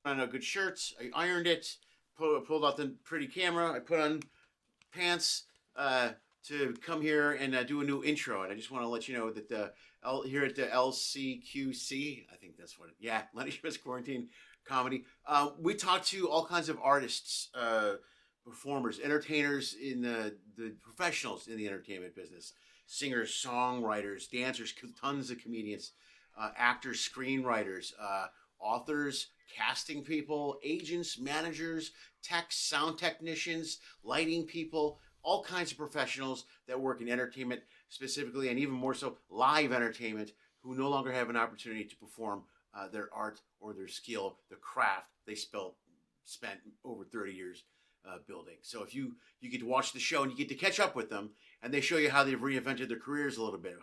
on good shirts. I ironed it, pulled out the pretty camera. I put on pants to come here and do a new intro. And I just want to let you know that here at the LCQC, I think that's what Lenny Schmidt's Quarantine Comedy, we talk to all kinds of artists, performers, entertainers, in the professionals in the entertainment business, singers, songwriters, dancers, tons of comedians, actors, screenwriters, authors, casting people, agents, managers, tech, sound technicians, lighting people, all kinds of professionals that work in entertainment specifically, and even more so live entertainment, who no longer have an opportunity to perform their art or their skill, the craft they spent over 30 years building. So if you get to watch the show and you get to catch up with them, and they show you how they've reinvented their careers a little bit,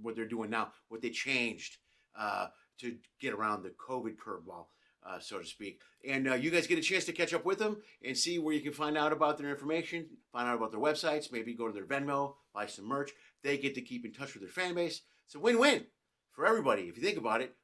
what they're doing now, what they changed to get around the COVID curveball, so to speak. And you guys get a chance to catch up with them and see where you can find out about their information, find out about their websites, maybe go to their Venmo, buy some merch. They get to keep in touch with their fan base. It's a win-win for everybody, if you think about it.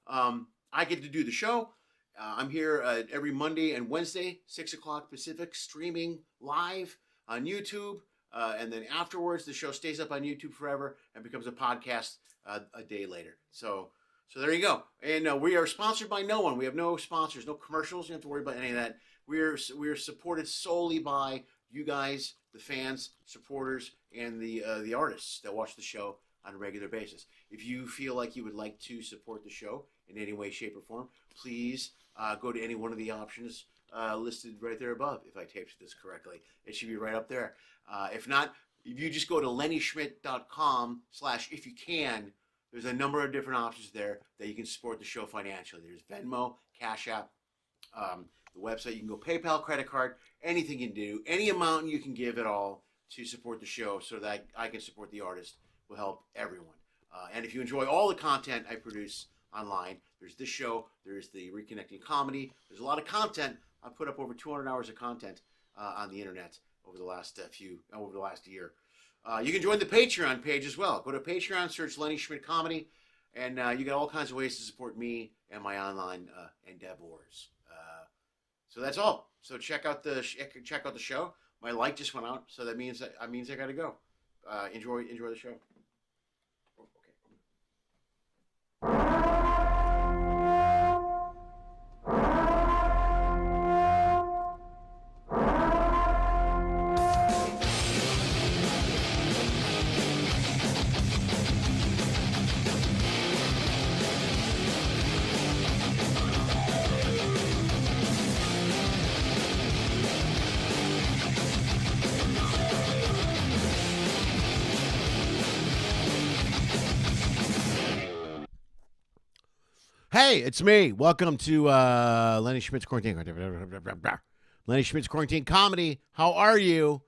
I get to do the show. I'm here every Monday and Wednesday, 6 o'clock Pacific, streaming live on YouTube. And then afterwards, the show stays up on YouTube forever and becomes a podcast a day later. So there you go. And we are sponsored by no one. We have no sponsors, no commercials. You don't have to worry about any of that. We are supported solely by you guys, the fans, supporters, and the artists that watch the show on a regular basis. If you feel like you would like to support the show in any way, shape, or form, please go to any one of the options listed right there above. If I taped this correctly, it should be right up there. If not, if you just go to lennyschmidt.com/if you can, there's a number of different options there that you can support the show financially. There's Venmo, Cash App, the website. You can go PayPal, credit card, anything you can do, any amount you can give at all to support the show so that I can support the artist will help everyone. And if you enjoy all the content I produce online, there's this show, there's the Reconnecting Comedy. There's a lot of content. I've put up over 200 hours of content on the internet over the last year. You can join the Patreon page as well. Go to Patreon, search Lenny Schmidt Comedy, and you got all kinds of ways to support me and my online endeavors. So that's all. So check out the show. My light just went out, so that means I got to go. Enjoy the show. Hey, it's me. Welcome to Lenny Schmidt's Quarantine. Lenny Schmidt's Quarantine Comedy. How are you?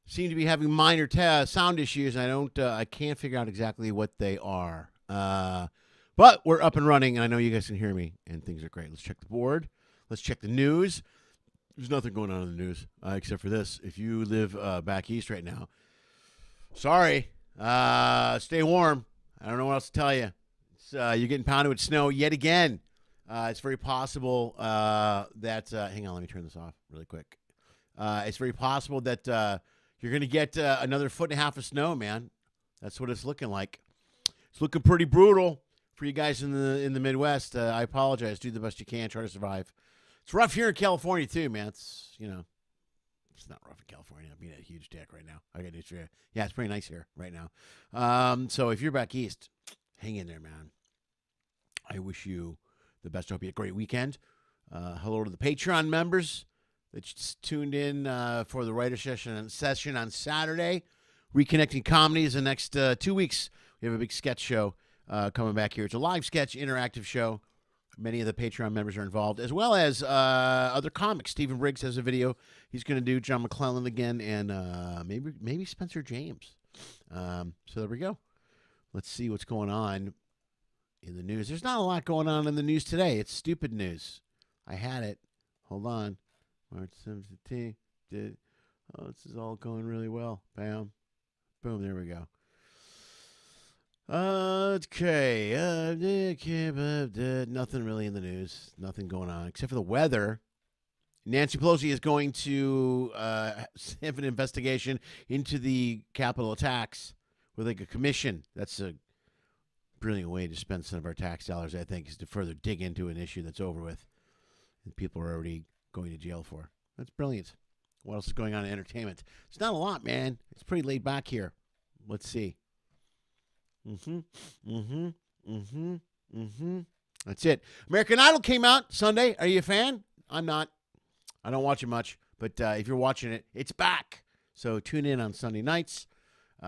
Seem to be having minor sound issues. I can't figure out exactly what they are. But we're up and running, and I know you guys can hear me, and things are great. Let's check the board. Let's check the news. There's nothing going on in the news except for this. If you live back east right now, sorry. Stay warm. I don't know what else to tell you. You're getting pounded with snow yet again. It's very possible that hang on, let me turn this off really quick. It's very possible that you're going to get another 1.5 feet of snow, man. That's what it's looking like. It's looking pretty brutal for you guys in the Midwest. I apologize. Do the best you can. Try to survive. It's rough here in California too, man. It's not rough in California. I'm being a huge dick right now. I got news for you. Yeah, it's pretty nice here right now. So if you're back east, hang in there, man. I wish you the best. I hope you had a great weekend. Hello to the Patreon members that just tuned in for the writer session on Saturday. Reconnecting Comedy is the next 2 weeks. We have a big sketch show coming back here. It's a live sketch, interactive show. Many of the Patreon members are involved, as well as other comics. Stephen Briggs has a video he's going to do. John McClellan again, and maybe Spencer James. So there we go. Let's see what's going on in the news. There's not a lot going on in the news today. It's stupid news. I had it. Hold on. March 17th. This is all going really well. Bam. Boom. There we go. Okay. Nothing really in the news. Nothing going on except for the weather. Nancy Pelosi is going to have an investigation into the Capitol attacks with like a commission. That's a brilliant way to spend some of our tax dollars, I think, is to further dig into an issue that's over with and people are already going to jail for. That's brilliant. What else is going on in entertainment? It's not a lot, man. It's pretty laid back here. Let's see. That's it. American Idol came out Sunday. Are you a fan? I'm not. I don't watch it much, but if you're watching it, it's back. So tune in on Sunday nights. We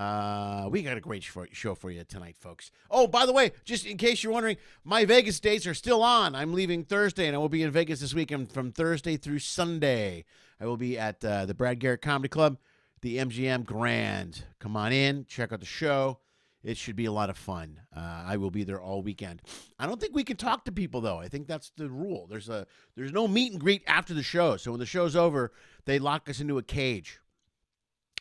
got a great show for you tonight, folks. Oh, by the way, just in case you're wondering, my Vegas dates are still on. I'm leaving Thursday, and I will be in Vegas this weekend from Thursday through Sunday. I will be at the Brad Garrett Comedy Club, the MGM Grand. Come on in, check out the show. It should be a lot of fun. I will be there all weekend. I don't think we can talk to people, though. I think that's the rule. There's no meet and greet after the show. So when the show's over, they lock us into a cage.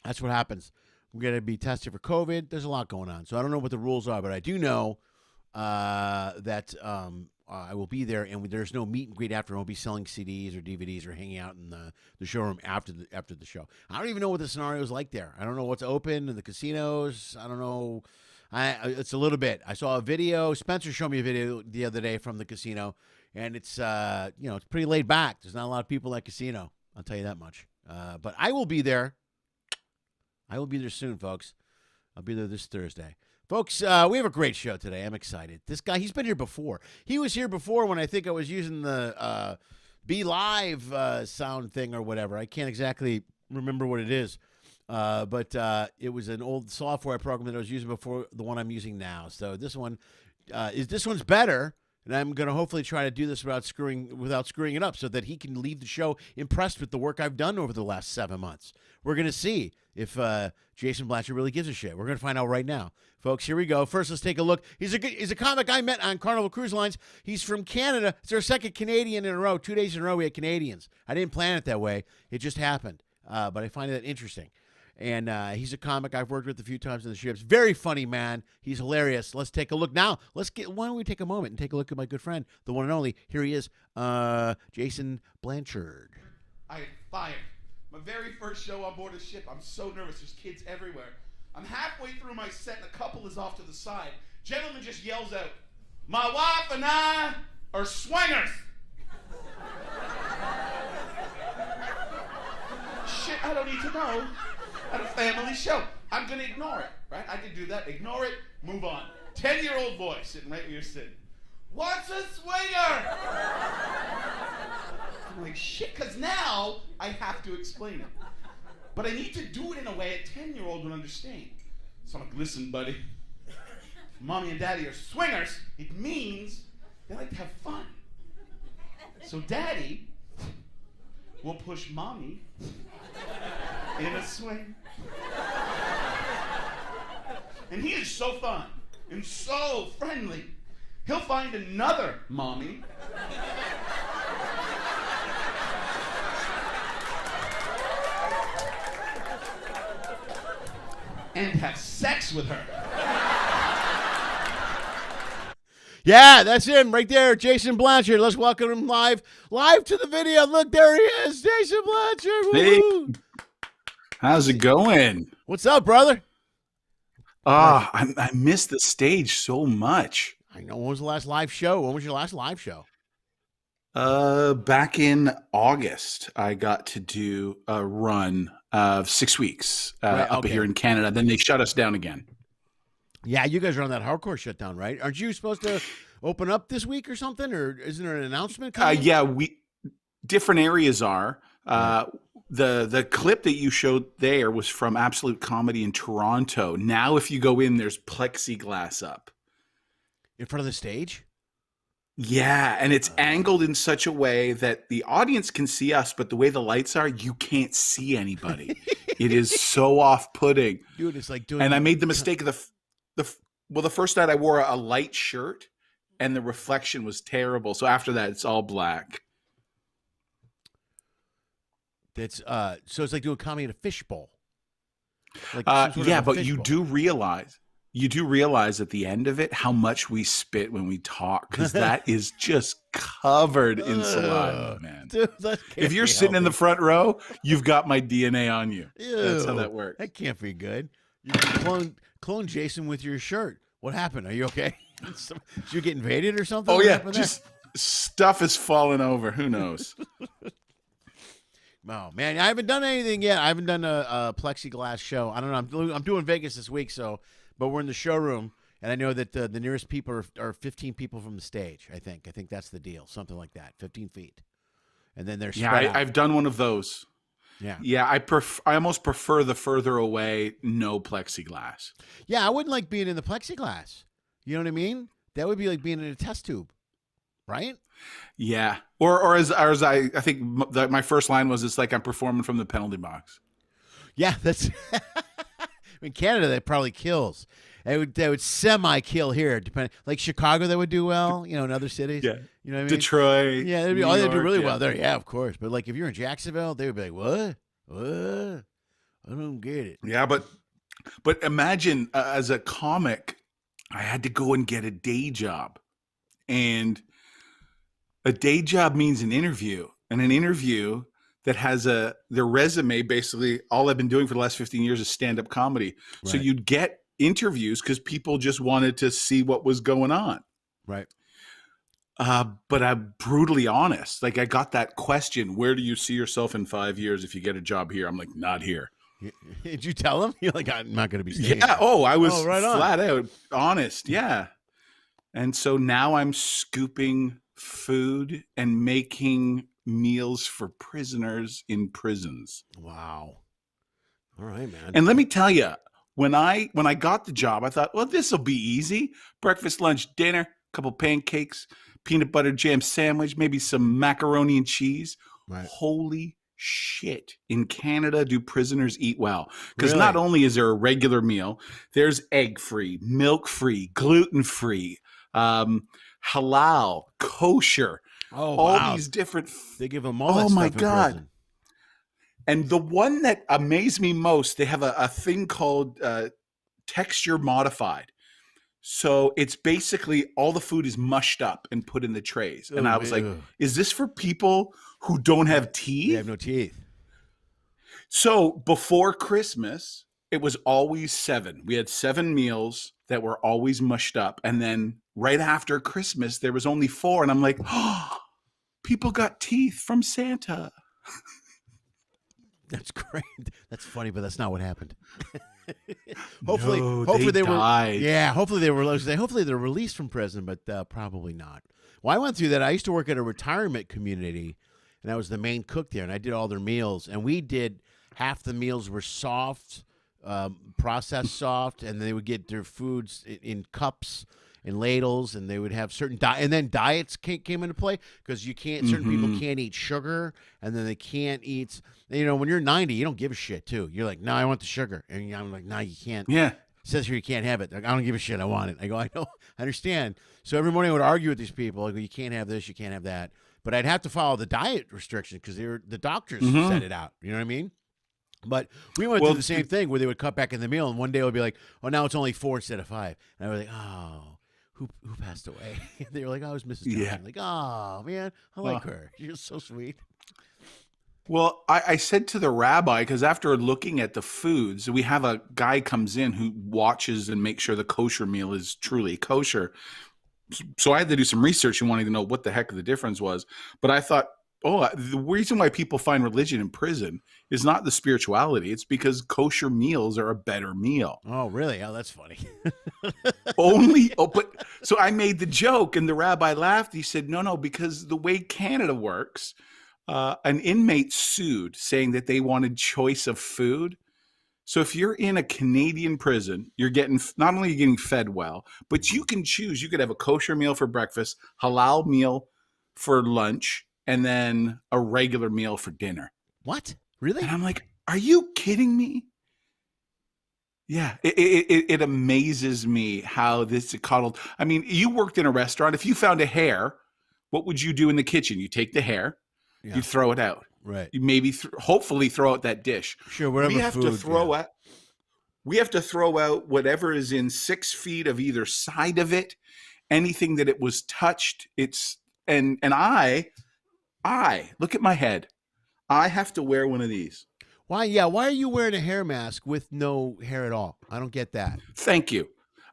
That's what happens. We're going to be tested for COVID. There's a lot going on. So I don't know what the rules are, but I do know that I will be there, and there's no meet and greet after. I won't be selling CDs or DVDs or hanging out in the showroom after the show. I don't even know what the scenario is like there. I don't know what's open in the casinos. I don't know. It's a little bit. I saw a video. Spencer showed me a video the other day from the casino, and it's it's pretty laid back. There's not a lot of people at casino. I'll tell you that much. But I will be there. I will be there soon, folks. I'll be there this Thursday. Folks, we have a great show today. I'm excited. This guy, he's been here before. He was here before when I think I was using the Be Live sound thing or whatever. I can't exactly remember what it is. But it was an old software program that I was using before the one I'm using now. So this one's better. And I'm going to hopefully try to do this without screwing it up so that he can leave the show impressed with the work I've done over the last 7 months. We're going to see if Jason Blanchard really gives a shit. We're going to find out right now. Folks, here we go. First, let's take a look. He's a comic I met on Carnival Cruise Lines. He's from Canada. It's our second Canadian in a row. 2 days in a row we had Canadians. I didn't plan it that way. It just happened. But I find that interesting. And he's a comic I've worked with a few times in the ships. Very funny man. He's hilarious. Let's take a look now. Why don't we take a moment and take a look at my good friend, the one and only. Here he is, Jason Blanchard. I am fired. My very first show on board a ship. I'm so nervous. There's kids everywhere. I'm halfway through my set and a couple is off to the side. Gentleman just yells out, "My wife and I are swingers." Shit, I don't need to know. At a family show. I'm going to ignore it, right? I can do that. Ignore it, move on. 10-year-old boy sitting right where you're sitting. "What's a swinger?" I'm like, shit, because now I have to explain it. But I need to do it in a way a 10-year-old would understand. So I'm like, "Listen, buddy. Mommy and Daddy are swingers. It means they like to have fun. So Daddy will push Mommy in a swing. And he is so fun and so friendly. He'll find another mommy and have sex with her." Yeah, that's him right there, Jason Blanchard. Let's welcome him live to the video. Look, there he is, Jason Blanchard. Hey, how's it going? What's up, brother? I miss the stage so much. I know. When was the last live show? When was your last live show? Back in August, I got to do a run of 6 weeks up here in Canada. Then they shut us down again. Yeah, you guys are on that hardcore shutdown, right? Aren't you supposed to open up this week or something? Or isn't there an announcement coming? Yeah, different areas are. The clip that you showed there was from Absolute Comedy in Toronto. Now, if you go in, there's plexiglass up in front of the stage. Yeah, and it's angled in such a way that the audience can see us, but the way the lights are, you can't see anybody. It is so off-putting. Dude, it's like doing. And I made the mistake of the first night I wore a light shirt, and the reflection was terrible. So after that, it's all black. That's so it's like doing comedy in a fishbowl. Like yeah, but you do realize You do realize at the end of it how much we spit when we talk, because that is just covered in saliva, man. Dude, if you're sitting in the front row, you've got my DNA on you. That's how that works. That can't be good. You can clone Jason with your shirt. What happened? Are you okay? Did you get invaded or something? Oh, yeah. Just stuff is falling over. Who knows? Oh, man. I haven't done anything yet. I haven't done a plexiglass show. I don't know. I'm doing Vegas this week, but we're in the showroom, and I know that the nearest people are 15 people from the stage, I think. I think that's the deal. Something like that. 15 feet. And then they're spread out. I've done one of those. Yeah. Yeah, I almost prefer the further away, no plexiglass. Yeah, I wouldn't like being in the plexiglass. You know what I mean? That would be like being in a test tube, right? Yeah. Or as I think my first line was, it's like I'm performing from the penalty box. Yeah, that's in Canada that probably kills. They would semi-kill here, depending. Like Chicago, that would do well. You know, in other cities. Yeah. You know what I mean? Detroit. Yeah, they'd do really well there. Yeah, of course. But like if you're in Jacksonville, they would be like, "What? What? I don't get it." Yeah, but imagine as a comic, I had to go and get a day job, and a day job means an interview, and an interview that has their resume. Basically, all I've been doing for the last 15 years is stand-up comedy. Right. So you'd get interviews because people just wanted to see what was going on. Right. But I'm brutally honest. Like I got that question, where do you see yourself in 5 years if you get a job here? I'm like, not here. Did you tell him? You're like, I'm not going to be staying. Yeah. Oh, I was right flat out honest. Yeah. And so now I'm scooping food and making meals for prisoners in prisons. Wow. All right, man. And let me tell you, when I got the job, I thought, well, this will be easy. Breakfast, lunch, dinner, couple pancakes, peanut butter jam sandwich, maybe some macaroni and cheese. Right. Holy shit. In Canada, do prisoners eat well? Because Really? not only is there a regular meal, there's egg-free, milk-free, gluten-free, halal, kosher, all these different. They give them all that stuff in prison. And the one that amazed me most, they have a thing called texture modified. So it's basically all the food is mushed up and put in the trays. And I was like, is this for people who don't have teeth? They have no teeth. So before Christmas, it was always 7. We had 7 meals that were always mushed up. And then right after Christmas, there was only 4. And I'm like, oh, people got teeth from Santa. That's great. That's funny, but that's not what happened. hopefully they died. Yeah, hopefully they're released from prison, but probably not. Well, I went through that. I used to work at a retirement community, and I was the main cook there, and I did all their meals. And we did half the meals were soft, processed soft, and they would get their foods in cups and ladles, and they would have certain and then diets came into play because certain people can't eat sugar, and then they can't eat. You know, when you're 90, you don't give a shit too. You're like, no, I want the sugar, and I'm like, no, you can't. Yeah, it says here you can't have it. Like, I don't give a shit. I want it. I go, I know, I understand. So every morning I would argue with these people. I go, you can't have this, you can't have that, but I'd have to follow the diet restrictions because the doctors set it out. You know what I mean? But we went through the same thing where they would cut back in the meal, and one day it would be like, oh, now it's only 4 instead of 5, and I was like, oh. Who passed away? They were like, oh, it was Mrs. Johnson. Yeah. Like, oh, man, I like her. You're so sweet. Well, I said to the rabbi, because after looking at the foods, we have a guy comes in who watches and makes sure the kosher meal is truly kosher. So I had to do some research and wanting to know what the heck the difference was. But I thought, the reason why people find religion in prison is not the spirituality. It's because kosher meals are a better meal. Oh, really? Oh, that's funny. But so I made the joke and the rabbi laughed. He said, no, because the way Canada works, an inmate sued saying that they wanted choice of food. So if you're in a Canadian prison, you're not only getting fed well, but you can choose. You could have a kosher meal for breakfast, halal meal for lunch, and then a regular meal for dinner. What? Really? And I'm like, are you kidding me? Yeah, it amazes me how this is coddled. I mean, you worked in a restaurant. If you found a hair, what would you do in the kitchen? You take the hair, you throw it out. Right. You maybe hopefully throw out that dish. Sure, whatever. We have to throw out. We have to throw out whatever is in 6 feet of either side of it, anything that it was touched. And I look at my head. I have to wear one of these. Why? Yeah. Why are you wearing a hair mask with no hair at all? I don't get that. Thank you.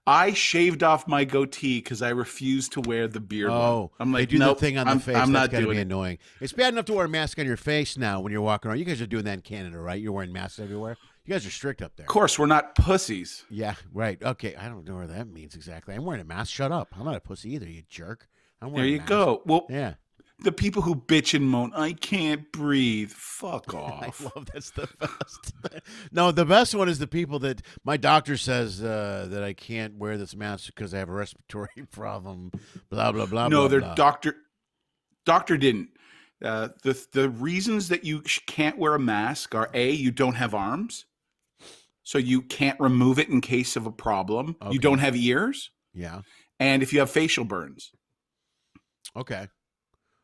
I shaved off my goatee because I refuse to wear the beard one. I'm like, they do nope, the thing on the face. I'm That's not gotta doing be it. annoying. It's bad enough to wear a mask on your face now when you're walking around. You guys are doing that in Canada, right? You're wearing masks everywhere. You guys are strict up there. Of course, we're not pussies. Yeah, right. Okay, I don't know what that means exactly. I'm wearing a mask. Shut up. I'm not a pussy either, you jerk. I'm wearing There a you mask. go. Well, Yeah. the people who bitch and moan, I can't breathe. Fuck I off. love that's the best. No, the best one is the people that my doctor says that I can't wear this mask because I have a respiratory problem. Blah blah blah. No, blah, their blah. doctor didn't. The reasons that you can't wear a mask are A, you don't have arms, so you can't remove it in case of a problem. Okay. You don't have ears, Yeah. and if you have facial burns. Okay.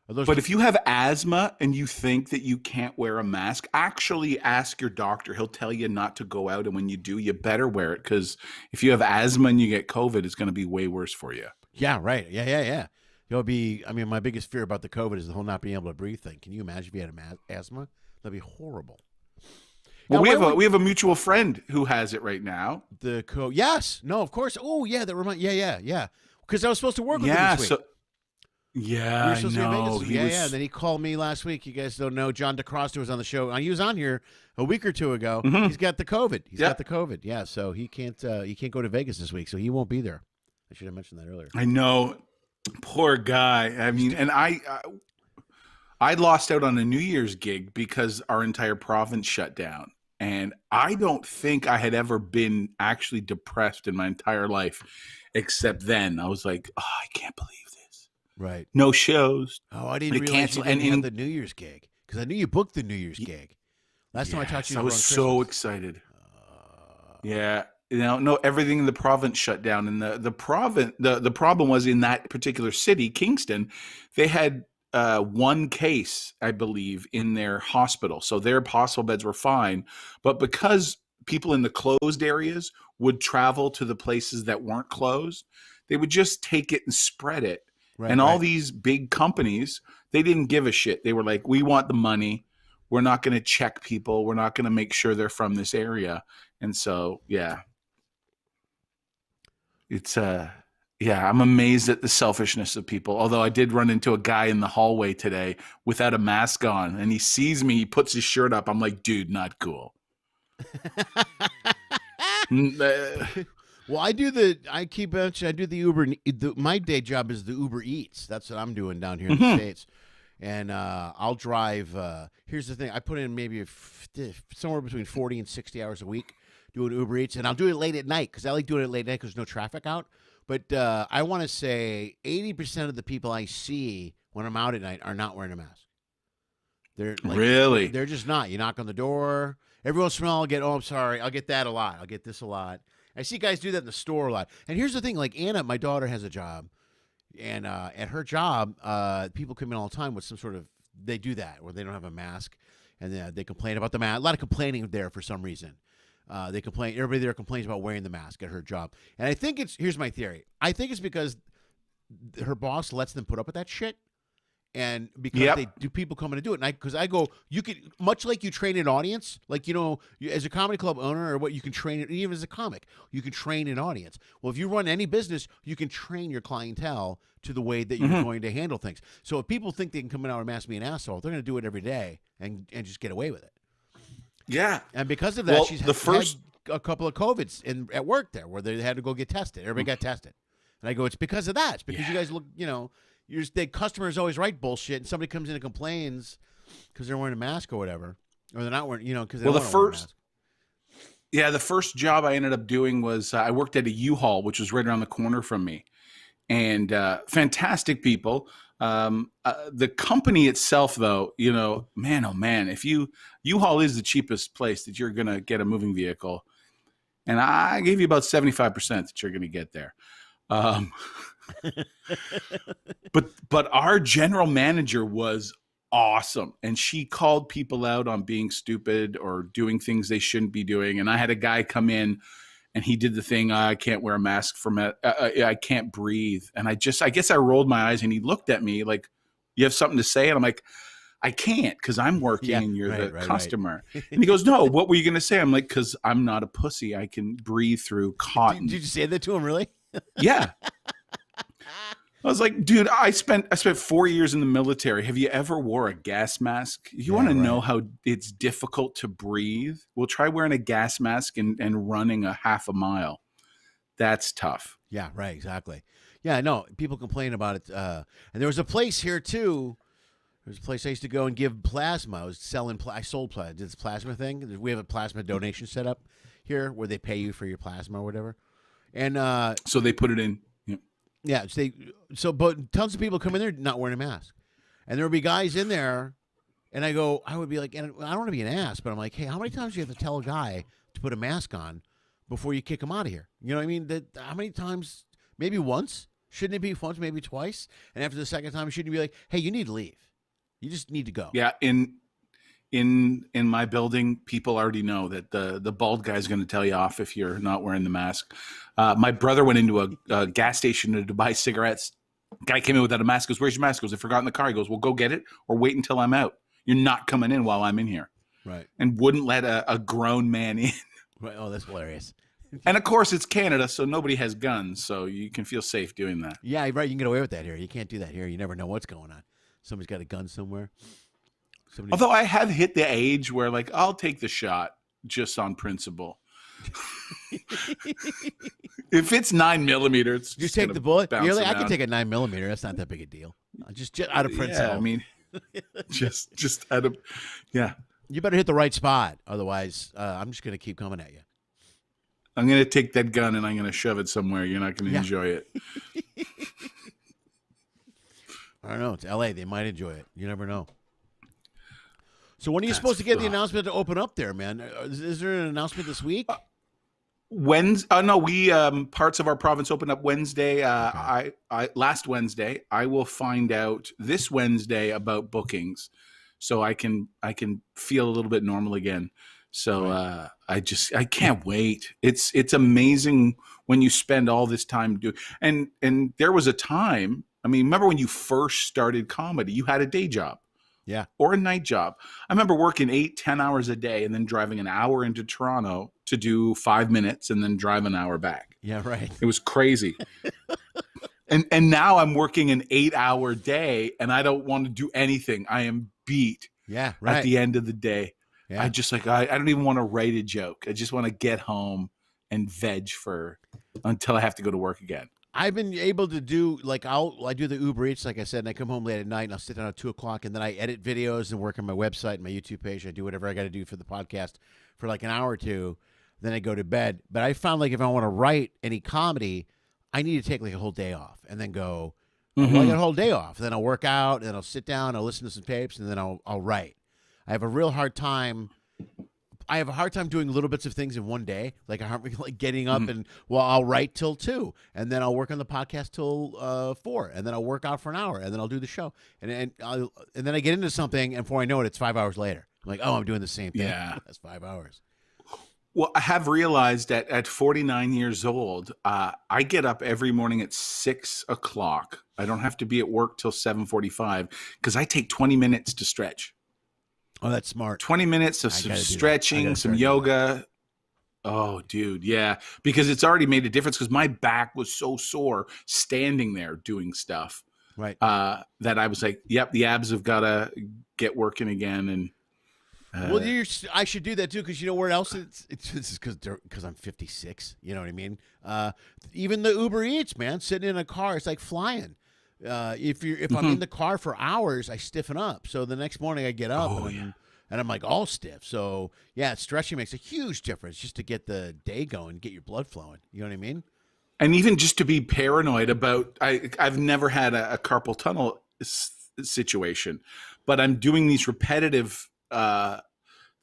Are those But if you have asthma and you think that you can't wear a mask, actually ask your doctor. He'll tell you not to go out, and when you do, you better wear it, because if you have asthma and you get COVID, it's going to be way worse for you. Yeah, right. Yeah. You'll be. I mean, my biggest fear about the COVID is the whole not being able to breathe thing. Can you imagine if you had asthma? That'd be horrible. Well, Now, we have a mutual friend who has it right now. the COVID. Yes. No. Of course. Oh, yeah. That remind. Yeah. Because I was supposed to work with him Yeah, this week. so yeah, We were I supposed to be in know. Vegas. Yeah. And then he called me last week. You guys don't know. John DeCroster was on the show. He was on here a week or two ago. Mhm. He's got the COVID. He's Yeah. got the COVID. Yeah. So he can't go to Vegas this week. So he won't be there. I should have mentioned that earlier. I know. Poor guy. I mean, and I lost out on a New Year's gig because our entire province shut down. And I don't think I had ever been actually depressed in my entire life, except then. I was like, oh, I can't believe this. Right. No shows. Oh, I didn't They realize cancel- you didn't and- have the New Year's gig because I knew you booked the New Year's gig. Last time I talked to you, I you were was on so Christmas. excited. Yeah. No, everything in the province shut down. And the problem was in that particular city, Kingston, they had one case, I believe, in their hospital. So their hospital beds were fine. But because people in the closed areas would travel to the places that weren't closed, they would just take it and spread it. Right, and all right. these big companies, they didn't give a shit. They were like, we want the money. We're not going to check people. We're not going to make sure they're from this area. And so, yeah. It's I'm amazed at the selfishness of people. Although I did run into a guy in the hallway today without a mask on, and he sees me, he puts his shirt up. I'm like, dude, not cool. Well, I do the Uber. My day job is the Uber Eats. That's what I'm doing down here in the States. And I'll drive. Here's the thing: I put in maybe somewhere between 40 and 60 hours a week doing Uber Eats, and I'll do it late at night because I like doing it late at night because there's no traffic out. But I want to say 80% of the people I see when I'm out at night are not wearing a mask. They're like, Really? They're just not. You knock on the door. Every once in a while, I'll get. Oh, I'm sorry. I'll get that a lot. I'll get this a lot. I see guys do that in the store a lot. And here's the thing: like Anna, my daughter, has a job. And at her job, people come in all the time with some sort of, they do that where they don't have a mask, and they complain about the mask. A lot of complaining there for some reason. They complain. Everybody there complains about wearing the mask at her job. And I think here's my theory. I think it's because her boss lets them put up with that shit. And because they do, people come in to do it. And because I go, you could, much like you train an audience, like, as a comedy club owner or what, you can train it, even as a comic, you can train an audience. Well, if you run any business, you can train your clientele to the way that you're going to handle things. So if people think they can come in out and mask me an asshole, they're going to do it every day and just get away with it. Yeah. And because of that, Well, she's the first- had a couple of COVIDs at work there where they had to go get tested. Everybody got tested. And I go, it's because of that. It's because you guys look, the customer's always right bullshit, and somebody comes in and complains because they're wearing a mask or whatever, or they're not wearing, because they don't wanna wear a mask. Yeah, the first job I ended up doing was I worked at a U-Haul, which was right around the corner from me, and fantastic people. The company itself, though, man, oh man, if U-Haul is the cheapest place that you're gonna get a moving vehicle, and I gave you about 75% that you're gonna get there. But our general manager was awesome, and she called people out on being stupid or doing things they shouldn't be doing. And I had a guy come in and he did the thing. I can't wear a mask I can't breathe. And I guess I rolled my eyes, and he looked at me like, you have something to say? And I'm like, I can't, because I'm working and you're the customer. Right. And he goes, no, what were you going to say? I'm like, because I'm not a pussy. I can breathe through cotton. Did you say that to him, really? Yeah. I was like, dude, I spent 4 years in the military. Have you ever wore a gas mask? You want to know how it's difficult to breathe? Well, try wearing a gas mask and running a half a mile. That's tough. Yeah, right, exactly. Yeah, I know. People complain about it. And there was a place here, too. There's a place I used to go and give plasma. I was selling, I sold plasma. I did this plasma thing. We have a plasma donation set up here where they pay you for your plasma or whatever. And so they put it in. Yeah, but tons of people come in there not wearing a mask. And there would be guys in there, and I would be like, and I don't want to be an ass, but I'm like, hey, how many times do you have to tell a guy to put a mask on before you kick him out of here? You know what I mean? How many times? Maybe once? Shouldn't it be once, maybe twice? And after the second time, shouldn't you be like, hey, you need to leave. You just need to go. Yeah, in my building, people already know that the bald guy is going to tell you off if you're not wearing the mask. My brother went into a gas station to buy cigarettes. Guy came in without a mask. Goes, "Where's your mask?" Goes, "I forgot in the car." He goes, "Well, go get it or wait until I'm out. You're not coming in while I'm in here." Right. And wouldn't let a grown man in. Right. Oh, that's hilarious. And of course, it's Canada, so nobody has guns, so you can feel safe doing that. Yeah, right. You can get away with that here. You can't do that here. You never know what's going on. Somebody's got a gun somewhere. Although I have hit the age where, like, I'll take the shot just on principle. If it's 9mm, it's just take the bullet. You're like, I can around. take a 9mm. That's not that big a deal. Just out of principle. Yeah, I mean, just out of, yeah. You better hit the right spot, otherwise, I'm just gonna keep coming at you. I'm gonna take that gun and I'm gonna shove it somewhere. You're not gonna enjoy it. I don't know. It's LA. They might enjoy it. You never know. So when are you supposed to get the announcement to open up there, man? Is there an announcement this week? No, we parts of our province open up Wednesday. Okay. I last Wednesday. I will find out this Wednesday about bookings, so I can feel a little bit normal again. So right. I can't wait. It's amazing when you spend all this time doing. And there was a time. I mean, remember when you first started comedy? You had a day job. Yeah. Or a night job. I remember working 8-10 hours a day and then driving an hour into Toronto to do 5 minutes and then drive an hour back. Yeah, right. It was crazy. and now I'm working an 8-hour day and I don't want to do anything. I am beat. Yeah, right. At the end of the day. Yeah. I just I don't even want to write a joke. I just want to get home and veg until I have to go to work again. I've been able to do, like, I do the Uber Eats, like I said, and I come home late at night, and I'll sit down at 2 o'clock, and then I edit videos and work on my website and my YouTube page. I do whatever I got to do for the podcast for like an hour or two. Then I go to bed. But I found, like, if I want to write any comedy, I need to take, like, a whole day off and then go, well, I got a whole day off. Then I'll work out, and then I'll sit down, I'll listen to some tapes, and then I'll write. I have a real hard time. I have a hard time doing little bits of things in one day. Like getting up and, I'll write till 2, and then I'll work on the podcast till 4, and then I'll work out for an hour, and then I'll do the show. And then I get into something, and before I know it, it's 5 hours later. I'm like, oh, I'm doing the same thing. Yeah. That's 5 hours. Well, I have realized that at 49 years old, I get up every morning at 6 o'clock. I don't have to be at work till 7:45 because I take 20 minutes to stretch. Oh, that's smart. 20 minutes of some stretching, some yoga. Oh, dude, yeah. Because it's already made a difference because my back was so sore standing there doing stuff. Right. That I was like, yep, the abs have got to get working again. And I should do that too, because you know where else it's because I'm 56. You know what I mean? Even the Uber Eats, man, sitting in a car, it's like flying. If I'm in the car for hours, I stiffen up. So the next morning I get up and I'm like all stiff. So yeah, stretching makes a huge difference just to get the day going, get your blood flowing. You know what I mean? And even just to be paranoid about, I've never had a carpal tunnel situation, but I'm doing these repetitive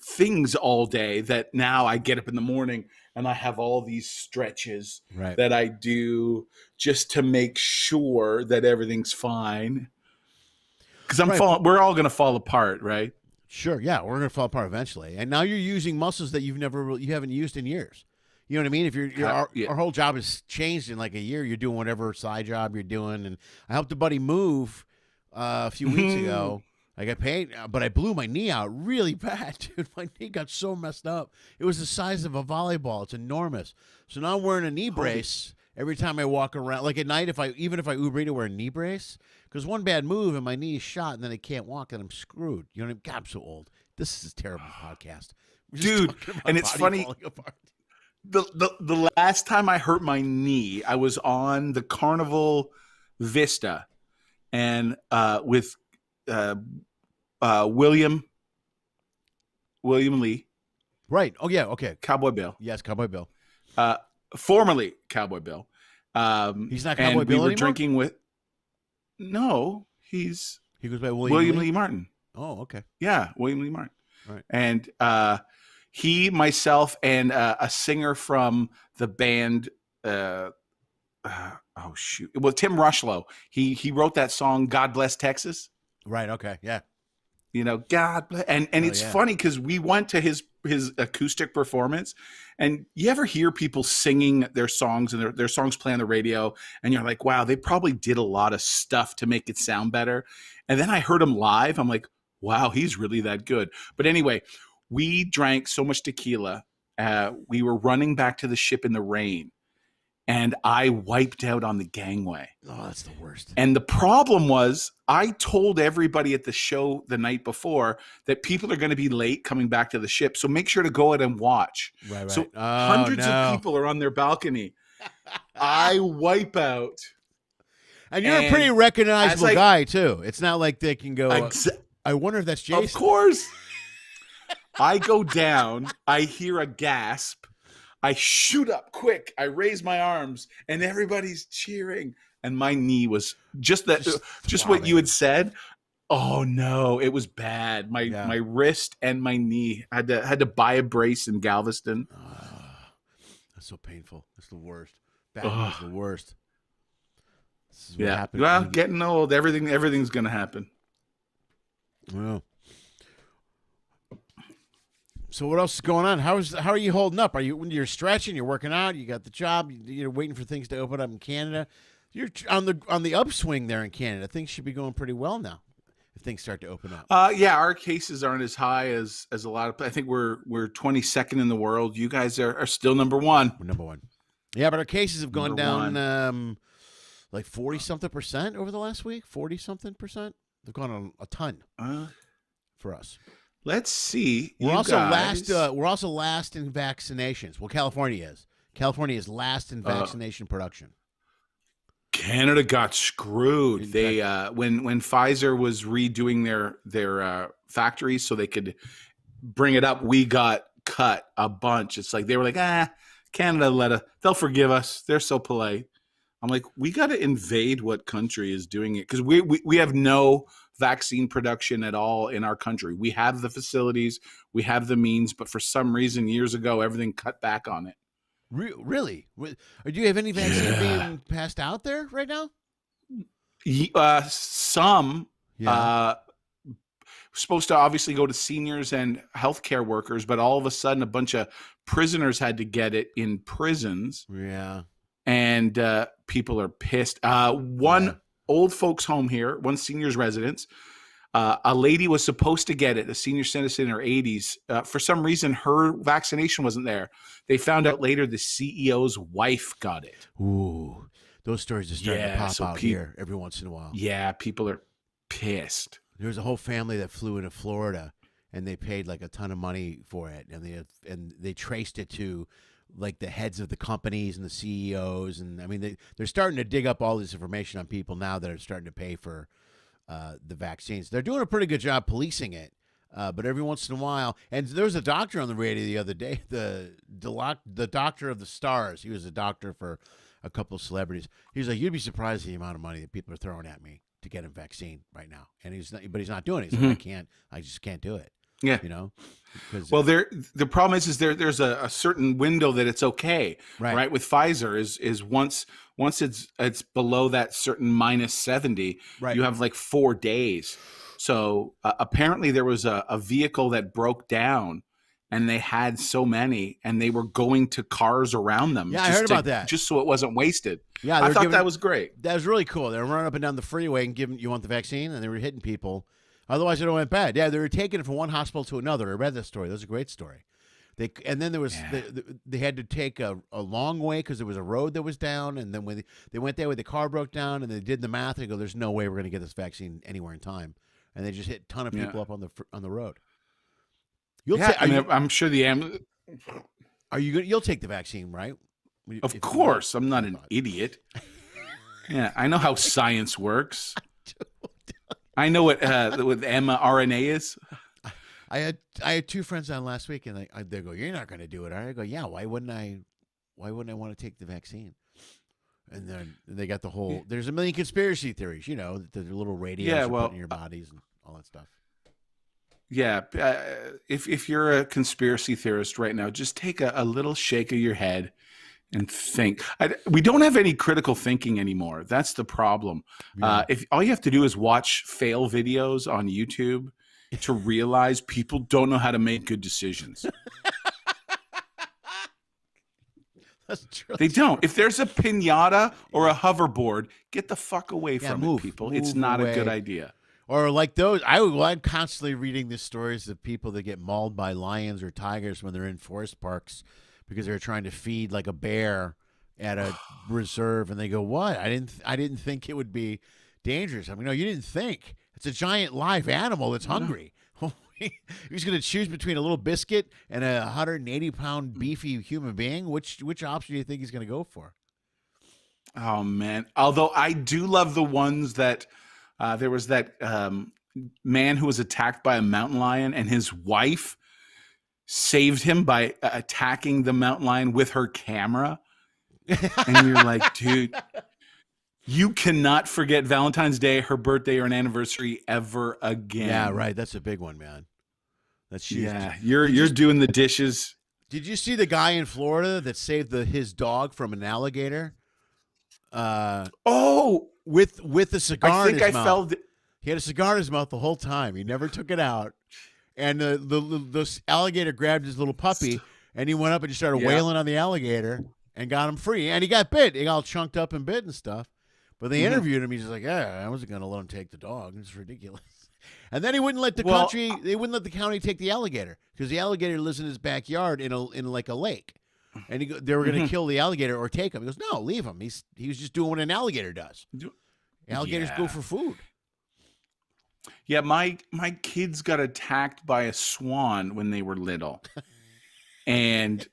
things all day that now I get up in the morning and I have all these stretches that I do just to make sure that everything's fine. Because we're all going to fall apart, right? Sure, yeah, we're going to fall apart eventually. And now you're using muscles that you haven't used in years. You know what I mean? If Yeah. our whole job has changed in like a year. You're doing whatever side job you're doing, and I helped a buddy move a few weeks ago. I got paid, but I blew my knee out really bad, dude. My knee got so messed up. It was the size of a volleyball. It's enormous. So now I'm wearing a knee brace every time I walk around. Like at night, even if I Uber Eats, I wear a knee brace, because one bad move and my knee is shot, and then I can't walk, and I'm screwed. You know what I mean? God, I'm so old. This is a terrible podcast. We're just Dude, talking about and it's body funny. falling apart. The last time I hurt my knee, I was on the Carnival Vista, and with William Lee, Right. Oh yeah. Okay. Cowboy Bill. Yes, Cowboy Bill. Formerly Cowboy Bill. He's not Cowboy and Bill we were anymore? drinking with. No, he goes by William Lee Martin. Oh, okay. Yeah, William Lee Martin. Right. And he, myself, and a singer from the band. Oh shoot! Well, Tim Rushlow. He wrote that song "God Bless Texas." Right. Okay. Yeah. You know, God bless. And it's funny because we went to his acoustic performance, and you ever hear people singing their songs and their songs play on the radio, and you're like, wow, they probably did a lot of stuff to make it sound better. And then I heard him live. I'm like, wow, he's really that good. But anyway, we drank so much tequila. We were running back to the ship in the rain, and I wiped out on the gangway. Oh, that's the worst. And the problem was, I told everybody at the show the night before that people are going to be late coming back to the ship. So make sure to go out and watch. Right. So hundreds of people are on their balcony. I wipe out. And you're a pretty recognizable guy, too. It's not like they can go, I wonder if that's Jason. Of course. I go down. I hear a gasp. I shoot up quick. I raise my arms, and everybody's cheering. And my knee was just what you had said. Oh no, it was bad. My wrist and my knee. I had to buy a brace in Galveston. That's so painful. It's the worst. Bad news is the worst. This is what Yeah. happened. Well, getting old, everything's gonna happen. Well. So what else is going on? How are you holding up? When you're stretching, you're working out, you got the job, you're waiting for things to open up in Canada. You're on the upswing there in Canada. Things should be going pretty well now if things start to open up. Yeah, our cases aren't as high as a lot of. I think we're 22nd in the world. You guys are still number one. We're number one. Yeah, but our cases have gone down like 40-something% over the last week. 40-something%. They've gone on a ton for us. Let's see. We're also last in vaccinations. Well, California is. California is last in vaccination production. Canada got screwed. They when Pfizer was redoing their factories so they could bring it up, we got cut a bunch. It's like they were like, Canada they'll forgive us. They're so polite. I'm like, we got to invade what country is doing it, because we have no vaccine production at all in our country. We have the facilities, we have the means, but for some reason years ago everything cut back on it. Really? Do you have any vaccine being passed out there right now? Some. Supposed to obviously go to seniors and healthcare workers, but all of a sudden a bunch of prisoners had to get it in prisons. Yeah. And people are pissed. One old folks home here, one seniors residence, a lady was supposed to get it, a senior citizen in her 80s. For some reason, her vaccination wasn't there. They found out later the CEO's wife got it. Ooh, those stories are starting to pop out here every once in a while. Yeah, people are pissed. There was a whole family that flew into Florida, and they paid like a ton of money for it, and they traced it to like the heads of the companies and the CEOs, and I mean they're starting to dig up all this information on people now that are starting to pay for the vaccines. They're doing a pretty good job policing it, but every once in a while, and there was a doctor on the radio the other day, the doctor of the stars. He was a doctor for a couple of celebrities. He was like, you'd be surprised at the amount of money that people are throwing at me to get a vaccine right now, and he's not doing it. He's like, I just can't do it. Yeah, you know. Well, the problem is there's a certain window that it's okay, right? With Pfizer is once it's below that certain -70, you have like 4 days. So apparently there was a vehicle that broke down, and they had so many, and they were going to cars around them. Yeah, I heard about that. Just so it wasn't wasted. Yeah, I thought that was great. That was really cool. They were running up and down the freeway and giving, you want the vaccine? And they were hitting people. Otherwise, it went bad. Yeah, they were taking it from one hospital to another. I read that story. That was a great story. And then there was they had to take a long way because there was a road that was down, and then when they went there, the car broke down, and they did the math. They go, "There's no way we're going to get this vaccine anywhere in time," and they just hit a ton of people up on the road. I'm sure the you'll take the vaccine, right? Of course, I'm not an idiot. Yeah, I know how science works. I know what mRNA is. I had two friends on last week, and they go, "You're not going to do it, are you?" I go, "Yeah. Why wouldn't I? Why wouldn't I want to take the vaccine?" And then they got the whole. There's a million conspiracy theories, that the little radios are put in your bodies and all that stuff. Yeah, if you're a conspiracy theorist right now, just take a little shake of your head and think. We don't have any critical thinking anymore. That's the problem. Yeah. If all you have to do is watch fail videos on YouTube to realize people don't know how to make good decisions. That's true. They don't. If there's a piñata or a hoverboard, get the fuck away from it, people. It's not a good idea. Or like those, I'm constantly reading the stories of people that get mauled by lions or tigers when they're in forest parks because they're trying to feed like a bear at a reserve, and they go, "What? I didn't think it would be dangerous." I mean, no, you didn't think. It's a giant live animal that's hungry. He's going to choose between a little biscuit and a 180-pound beefy human being. Which option do you think he's going to go for? Oh man! Although I do love the ones that. There was that man who was attacked by a mountain lion, and his wife saved him by attacking the mountain lion with her camera. And you're like, dude, you cannot forget Valentine's Day, her birthday, or an anniversary ever again. Yeah, right. That's a big one, man. That's huge. Yeah, you're doing the dishes. Did you see the guy in Florida that saved his dog from an alligator? With a cigar in his mouth. He had a cigar in his mouth the whole time. He never took it out. And the alligator grabbed his little puppy, and he went up and just started wailing on the alligator and got him free. And he got bit. He got all chunked up and bit and stuff. But they interviewed him. He's just like, "Yeah, I wasn't going to let him take the dog. It's ridiculous." And then he wouldn't let they wouldn't let the county take the alligator because the alligator lives in his backyard in like a lake. And they were going to kill the alligator or take him. He goes, "No, leave him. He was just doing what an alligator does. Alligators go for food." Yeah, my kids got attacked by a swan when they were little. And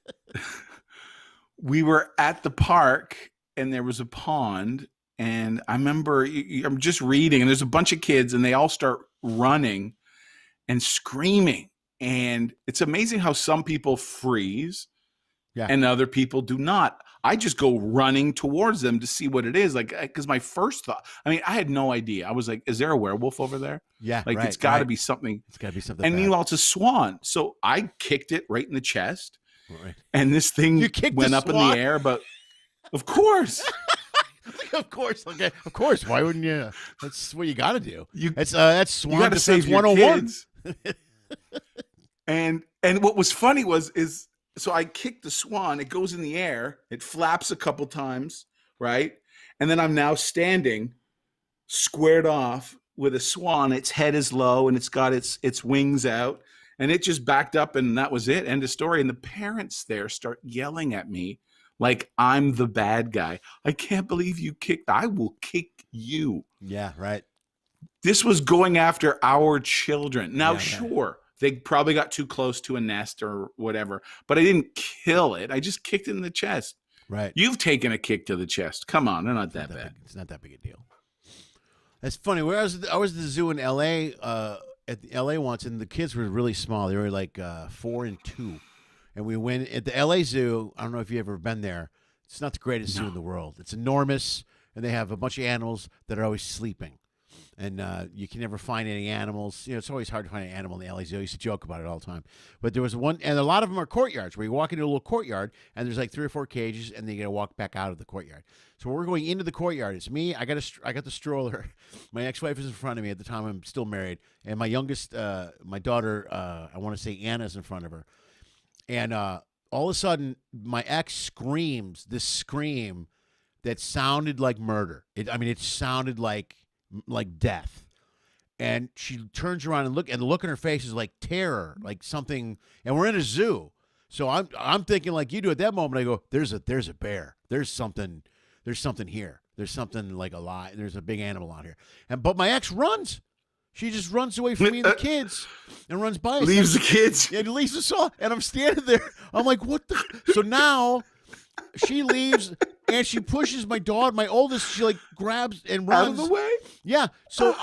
we were at the park, and there was a pond. And I remember I'm just reading, and there's a bunch of kids, and they all start running and screaming. And it's amazing how some people freeze. Yeah. And other people do not. I just go running towards them to see what it is. Like, because my first thought, I had no idea. I was like, is there a werewolf over there? Yeah. Like, it's got to be something. It's got to be something. And meanwhile, it's a swan. So I kicked it right in the chest. Right. And this thing went up in the air. But of course. Of course. Okay. Of course. Why wouldn't you? That's what you got to do. That's swan. You got to save your 101. And what was funny is. So I kick the swan, it goes in the air, it flaps a couple times, right? And then I'm now standing squared off with a swan. Its head is low and it's got its wings out, and it just backed up, and that was it. End of story. And the parents there start yelling at me like I'm the bad guy. I can't believe you kicked. I will kick you. Yeah, right. This was going after our children. Now, sure. They probably got too close to a nest or whatever, but I didn't kill it. I just kicked it in the chest. Right. You've taken a kick to the chest. Come on, they're not that bad. It's not that big a deal. That's funny. I was at the zoo in L.A. At the L.A. once, and the kids were really small. They were like 4 and 2, and we went at the L.A. Zoo. I don't know if you've ever been there. It's not the greatest zoo in the world. It's enormous, and they have a bunch of animals that are always sleeping. And you can never find any animals. It's always hard to find an animal in the LA Zoo. I used to joke about it all the time. But there was one, and a lot of them are courtyards where you walk into a little courtyard, and there's like 3 or 4 cages, and then you got to walk back out of the courtyard. So we're going into the courtyard. It's me. I got the stroller. My ex-wife is in front of me at the time. I'm still married, and my youngest, my daughter, I want to say Anna's in front of her. And all of a sudden, my ex screams this scream that sounded like murder. It sounded like death. And she turns around and the look in her face is like terror, like something. And we're in a zoo, so I'm thinking like you do at that moment. I go, there's a bear. There's something here. There's something like alive. There's a big animal out here. But my ex runs. She just runs away from me and the kids and runs by us. Leaves the kids. Yeah, leaves us all. And I'm standing there. I'm like, what the? So now she leaves and she pushes my daughter, my oldest. She like grabs and runs Out of the way. Yeah. So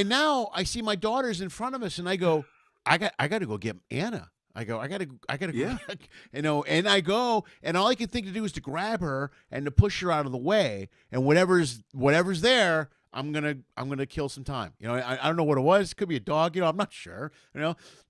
now I see my daughter's in front of us, and I go, I got to go get Anna. I got to Yeah. go, and I go, and all I can think to do is to grab her and to push her out of the way, and whatever's there, I'm gonna kill some time. I don't know what it was. It could be a dog. I'm not sure.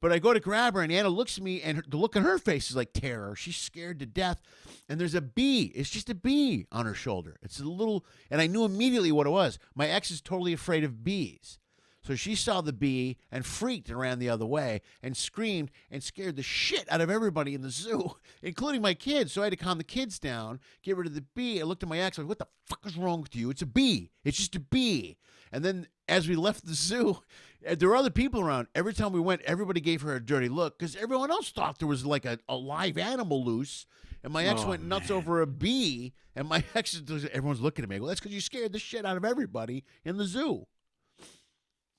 But I go to grab her, and Anna looks at me, and the look on her face is like terror. She's scared to death, and there's a bee. It's just a bee on her shoulder. It's a little, and I knew immediately what it was. My ex is totally afraid of bees. So she saw the bee and freaked and ran the other way and screamed and scared the shit out of everybody in the zoo, including my kids. So I had to calm the kids down, get rid of the bee. I looked at my ex, like, what the fuck is wrong with you? It's a bee. It's just a bee. And then as we left the zoo, there were other people around. Every time we went, everybody gave her a dirty look because everyone else thought there was like a live animal loose. And my ex went nuts over a bee. And my ex, everyone's looking at me. Well, that's because you scared the shit out of everybody in the zoo.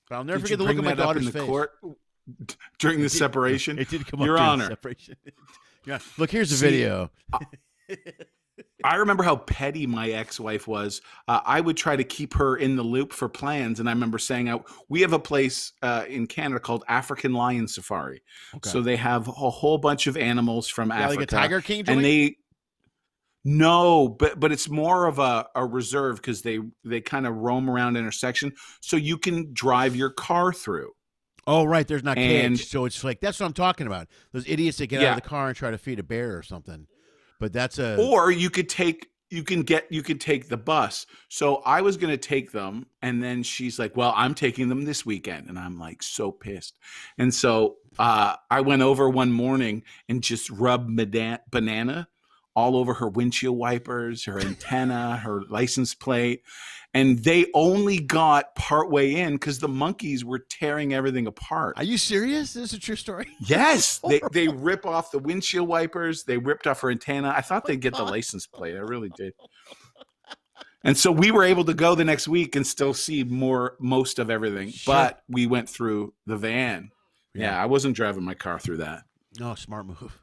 But I'll never forget the look of my daughter's face. Court during the separation? It did come Your up during Honor. the separation. Yeah. Look, here's the video. I remember how petty my ex-wife was. I would try to keep her in the loop for plans, and I remember saying, we have a place in Canada called African Lion Safari. Okay. So they have a whole bunch of animals from Africa. Like a Tiger King joint? And they... No, but it's more of a reserve because they kind of roam around intersection, so you can drive your car through. Oh, right. There's not cage, so it's like that's what I'm talking about. Those idiots that get out of the car and try to feed a bear or something. But that's a or you could take the bus. So I was going to take them, and then she's like, "Well, I'm taking them this weekend," and I'm like so pissed. And so I went over one morning and just rubbed banana all over her windshield wipers, her antenna, her license plate. And they only got partway in because the monkeys were tearing everything apart. Are you serious? This is a true story? Yes. They rip off the windshield wipers. They ripped off her antenna. I thought they'd get the license plate. I really did. And so we were able to go the next week and still see most of everything. Shit. But we went through the van. Yeah, I wasn't driving my car through that. No, smart move.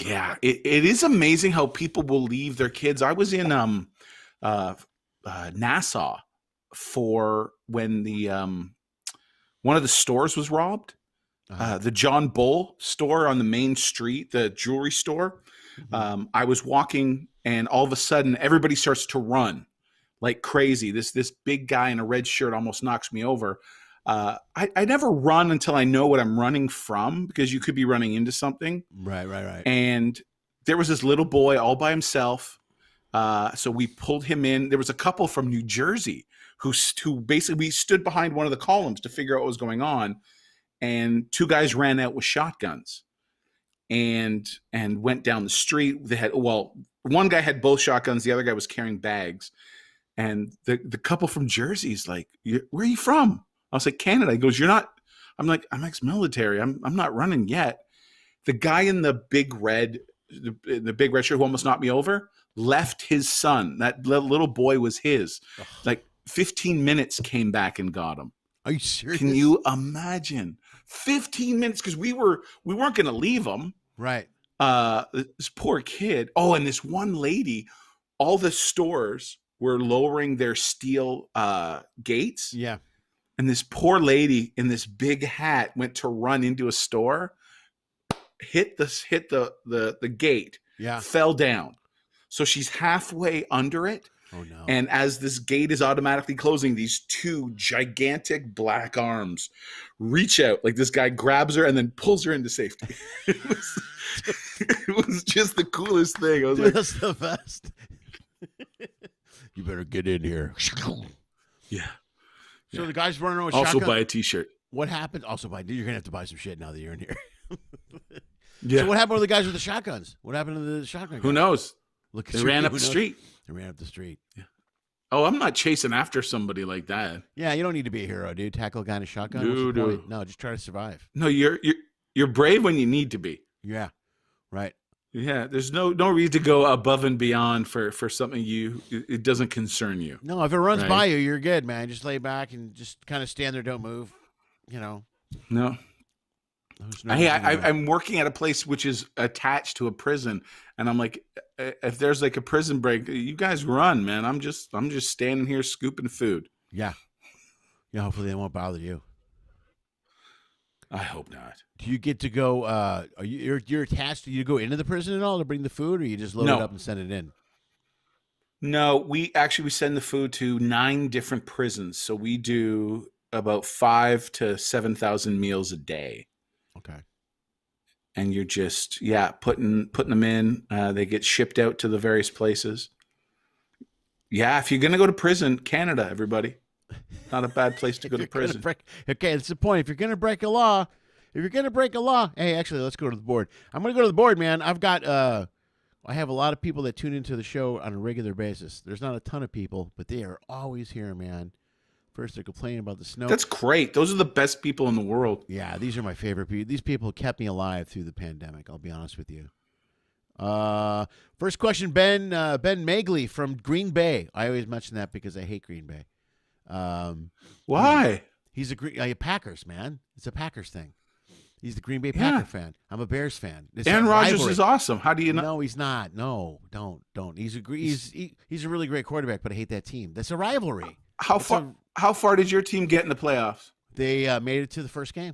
Yeah, it is amazing how people will leave their kids. I was in Nassau for when the one of the stores was robbed. The John Bull store on the main street, the jewelry store. Mm-hmm. I was walking, and all of a sudden, everybody starts to run like crazy. This big guy in a red shirt almost knocks me over. I never run until I know what I'm running from, because you could be running into something. Right. And there was this little boy all by himself. So we pulled him in. There was a couple from New Jersey who basically stood behind one of the columns to figure out what was going on. And two guys ran out with shotguns and went down the street. One guy had both shotguns. The other guy was carrying bags. And the couple from Jersey is like, "Where are you from?" I was like, "Canada." He goes, "You're not." I'm like, "I'm ex-military. I'm not running yet." The guy in the big red shirt who almost knocked me over left his son. That little boy was his. Like 15 minutes came back and got him. Are you serious? Can you imagine? 15 minutes, because we weren't going to leave him. Right. This poor kid. Oh, and this one lady, all the stores were lowering their steel gates. Yeah. And this poor lady in this big hat went to run into a store, hit the gate, fell down. So she's halfway under it. Oh no. And as this gate is automatically closing, these two gigantic black arms reach out, like this guy grabs her and then pulls her into safety. It was just the coolest thing. I was like, that's the best. You better get in here. Yeah. So the guy's running around with also shotgun. buy a t-shirt. What happened? Also buy. You're gonna have to buy some shit now that you're in here. Yeah. So what happened to the guys with the shotguns? What happened to the shotgun guys? Who knows? Look, They ran up the street. They ran up the street. Yeah. Oh, I'm not chasing after somebody like that. Yeah, you don't need to be a hero, dude. Tackle a guy in a shotgun. No, just try to survive. No, you're brave when you need to be. Yeah, right. Yeah, there's no reason to go above and beyond for something it doesn't concern you. No, if it runs Right. by you, you're good, man. Just lay back and just kind of stand there, don't move. You know. No. Hey, I'm working at a place which is attached to a prison, and I'm like, if there's like a prison break, you guys run, man. I'm just standing here scooping food. Yeah. Yeah. Hopefully they won't bother you. I hope not. Do you get to go? Are you're attached? Do you go into the prison at all to bring the food, or you just load it up and send it in? No, we send the food to 9 different prisons, so we do about 5,000 to 7,000 meals a day. Okay. And you're just putting them in. They get shipped out to the various places. Yeah, if you're gonna go to prison, Canada, everybody, not a bad place to go to prison. Okay, that's the point. If you're gonna break a law, hey, actually, let's go to the board. I'm gonna go to the board, man. I've got I have a lot of people that tune into the show on a regular basis. There's not a ton of people, but they are always here, man. First, they're complaining about the snow. That's great. Those are the best people in the world. Yeah, these are my favorite people. These people kept me alive through the pandemic. I'll be honest with you. First question, Ben Magley from Green Bay. I always mention that because I hate Green Bay. Why? He's a Packers man. It's a Packers thing. He's the Green Bay Packer fan. I'm a Bears fan. Aaron Rodgers is awesome. How do you know? No, he's not. No, don't. He's a really great quarterback, but I hate that team. That's a rivalry. How far did your team get in the playoffs? They made it to the first game.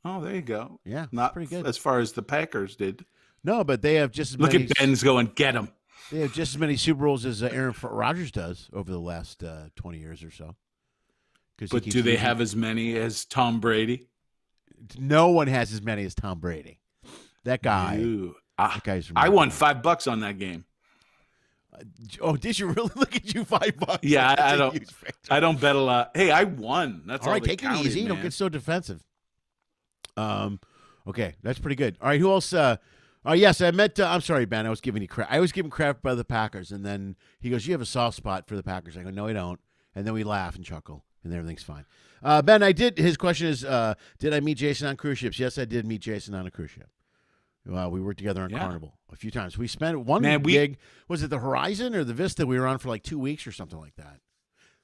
Oh, there you go. Yeah, not pretty good. As far as the Packers did. No, but they have just as Look many. At Ben's going, get him. They have just as many Super Bowls as Aaron Rodgers does over the last 20 years or so. But do they have as many as Tom Brady? No one has as many as Tom Brady. That guy. That guy's I won $5 on that game. Oh, did you really? Look at you, $5. Yeah, I don't bet a lot. Hey, I won. That's all right. Take it easy. Don't get so defensive. Okay, that's pretty good. All right, who else? Yes, I met. I'm sorry, Ben. I was giving you crap. I was giving crap by the Packers, and then he goes, "You have a soft spot for the Packers." I go, "No, I don't." And then we laugh and chuckle, and everything's fine. Ben, I did. His question is, did I meet Jason on cruise ships? Yes, I did meet Jason on a cruise ship. We worked together on Carnival a few times. We spent one gig. Was it the Horizon or the Vista? We were on for like 2 weeks or something like that.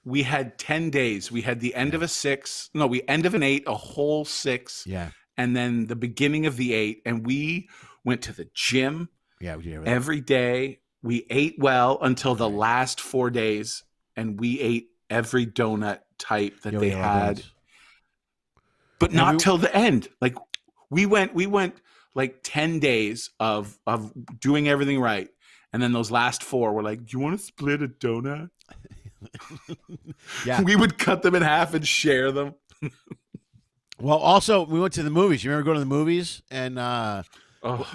We had 10 days. We had the end of a 6. No, we end of an 8, a whole 6. Yeah. And then the beginning of the 8. And we went to the gym we did every day. We ate well until the last 4 days. And we ate every donut type that they had. But not till the end. Like we went like 10 days of doing everything right. And then those last 4 were like, do you want to split a donut? Yeah. We would cut them in half and share them. Well, also, we went to the movies. You remember going to the movies? And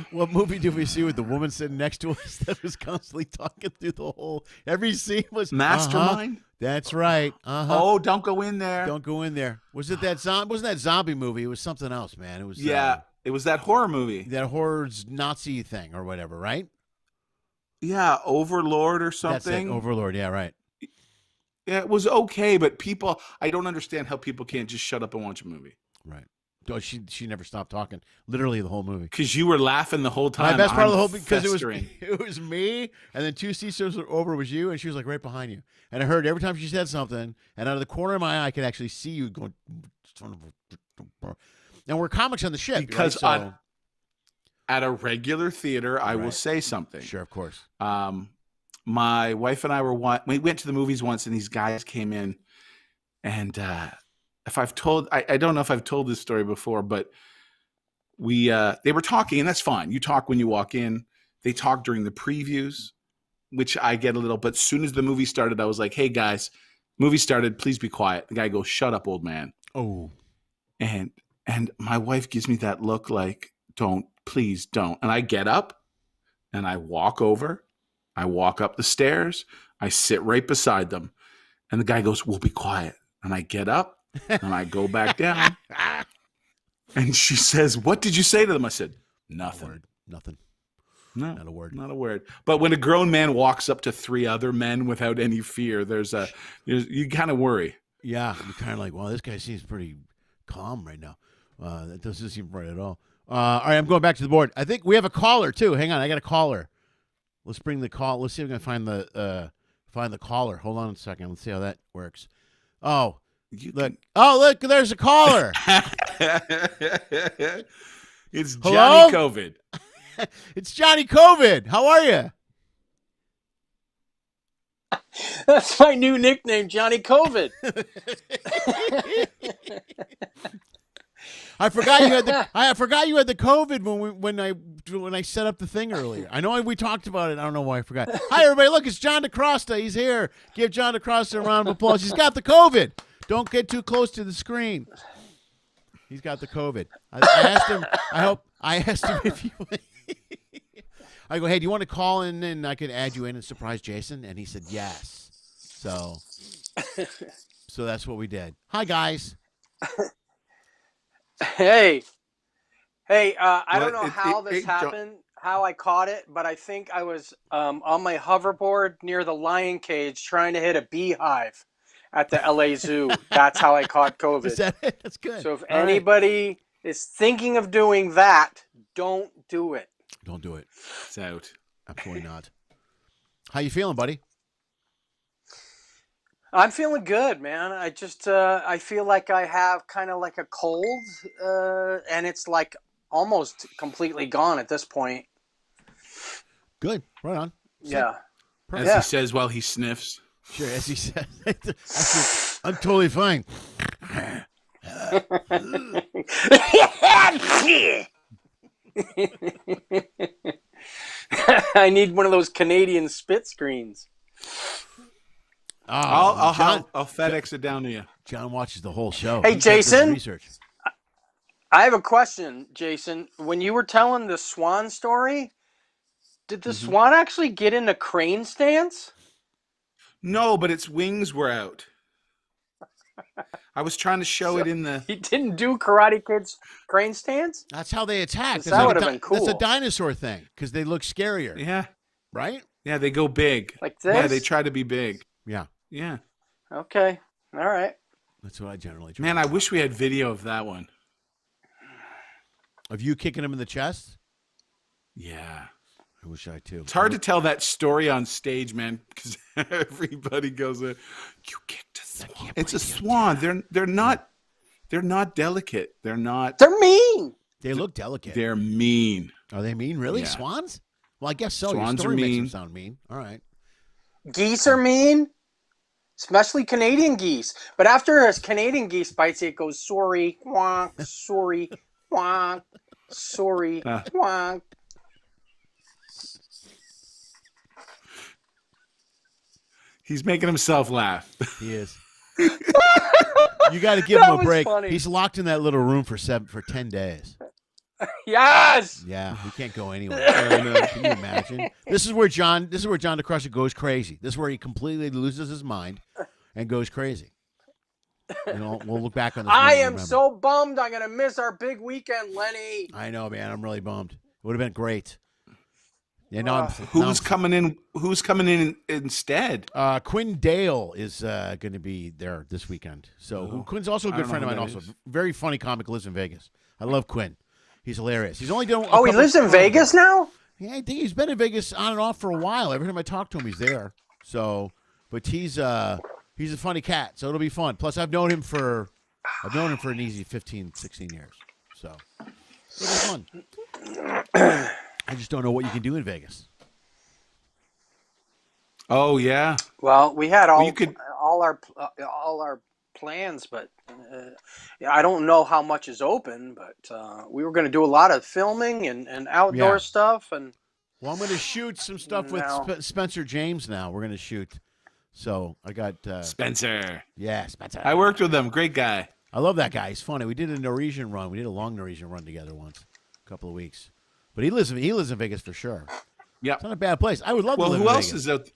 what movie did we see with the woman sitting next to us that was constantly talking through the whole... Every scene was... Mastermind? That's right. Oh, don't go in there. Don't go in there. Was it that wasn't that zombie movie? It was something else, man. It was... it was that horror movie. That horror Nazi thing or whatever, right? Yeah, Overlord or something. That's it, Overlord, yeah, right. Yeah, it was okay, but people... I don't understand how people can't just shut up and watch a movie. Right. Oh, she never stopped talking. Literally the whole movie. Because you were laughing the whole time. My best part of the whole because it was me, and then 2 seats over was you, and she was like right behind you. And I heard every time she said something, and out of the corner of my eye, I could actually see you going. And we're comics on the ship because right? at a regular theater, I will say something. Sure, of course. My wife and I we went to the movies once, and these guys came in, and. If I've told, I don't know if I've told this story before, but they were talking, and that's fine. You talk when you walk in. They talk during the previews, which I get a little. But as soon as the movie started, I was like, "Hey guys, movie started. Please be quiet." The guy goes, "Shut up, old man." Oh, and my wife gives me that look like, please don't. And I get up, and I walk over. I walk up the stairs. I sit right beside them, and the guy goes, "We'll be quiet." And I get up. And I go back down, And she says, "What did you say to them?" I said, "Nothing. Nothing. No, Not a word. Not a word." But when a grown man walks up to 3 other men without any fear, you kind of worry. Yeah, you're kind of like, well, this guy seems pretty calm right now. That doesn't seem right at all. All right, I'm going back to the board. I think we have a caller too. Hang on, I got a caller. Let's bring the call. Let's see if we can find the caller. Hold on a second. Let's see how that works. Oh, look, there's a caller. It's Hello? Johnny COVID. It's Johnny COVID. How are you? That's my new nickname, Johnny COVID. I forgot you had the COVID when I set up the thing earlier. I know we talked about it. I don't know why I forgot. Hi everybody, look, it's John DeCrosta. He's here. Give John DeCrosta a round of applause. He's got the COVID. Don't get too close to the screen. He's got the COVID. I asked him if you. I go, hey, do you want to call in and I could add you in and surprise Jason? And he said yes. So that's what we did. Hi guys. Hey, I don't know how this happened, how I caught it, but I think I was on my hoverboard near the lion cage trying to hit a beehive at the LA Zoo. That's how I caught COVID. Is that it? That's good. So if anybody is thinking of doing that, don't do it. Don't do it. It's out. Absolutely not. How you feeling, buddy? I'm feeling good, man. I just I feel like I have kind of like a cold, and it's like almost completely gone at this point. Good. Right on. Yeah. As he says while he sniffs. Sure, as he says. I'm totally fine. I need one of those Canadian spit screens. I'll FedEx it down to you. John watches the whole show. Hey, He does his Jason? research. I have a question, Jason. When you were telling the swan story, did the swan actually get in a crane stance? No, but its wings were out. I was trying to show it in the... He didn't do Karate Kid's crane stance? That's how they attack. That would have been cool. That's a dinosaur thing because they look scarier. Yeah. Right? Yeah, they go big. Like this? Yeah, they try to be big. Yeah. Yeah. Okay. All right. That's what I generally try. Man, I wish we had video of that one. Of you kicking him in the chest? Yeah. I wish I too. It's hard to tell that story on stage, man, because everybody goes, "You kicked a swan." It's a swan. They're not delicate. They're not. They're mean. They look delicate. They're mean. Are they mean? Really? Yeah. Swans? Well, I guess so. Swans Your story are makes them mean. sound mean. All right. Geese are mean, especially Canadian geese. But after a Canadian geese bites you, it goes, sorry, wonk, sorry, wonk, sorry, wonk. He's making himself laugh. He is. You got to give him a was break. funny. He's locked in that little room for 10 days. Yes. Yeah, he can't go anywhere. Can you imagine? This is where John DeCrusher goes crazy. This is where he completely loses his mind and goes crazy. You know, we'll look back on this. I and am remember. so bummed. I'm gonna miss our big weekend, Lenny. I know, man. I'm really bummed. It would have been great. Yeah, no. Who's coming in? Who's coming in instead? Quinn Dale is going to be there this weekend. So Quinn's also a good friend of mine. Also, very funny comic. Lives in Vegas. I love Quinn. He's hilarious. He's only doing. Oh, he lives in Vegas now? Yeah, I think he's been in Vegas on and off for a while. Every time I talk to him, he's there. So, but he's a funny cat. So it'll be fun. Plus, I've known him for an easy 15, 16 years. So it'll be fun. I just don't know what you can do in Vegas. Oh yeah. Well, we had all our plans, but I don't know how much is open. But we were going to do a lot of filming and outdoor stuff. And well, I'm going to shoot some stuff with Spencer James now. We're going to shoot. So I got Spencer. Yeah, Spencer. I worked with him. Great guy. I love that guy. He's funny. We did a Norwegian run. We did a long Norwegian run together once, a couple of weeks. But he lives in Vegas for sure. Yeah, it's not a bad place. I would love to live in Vegas. Well, who else is out?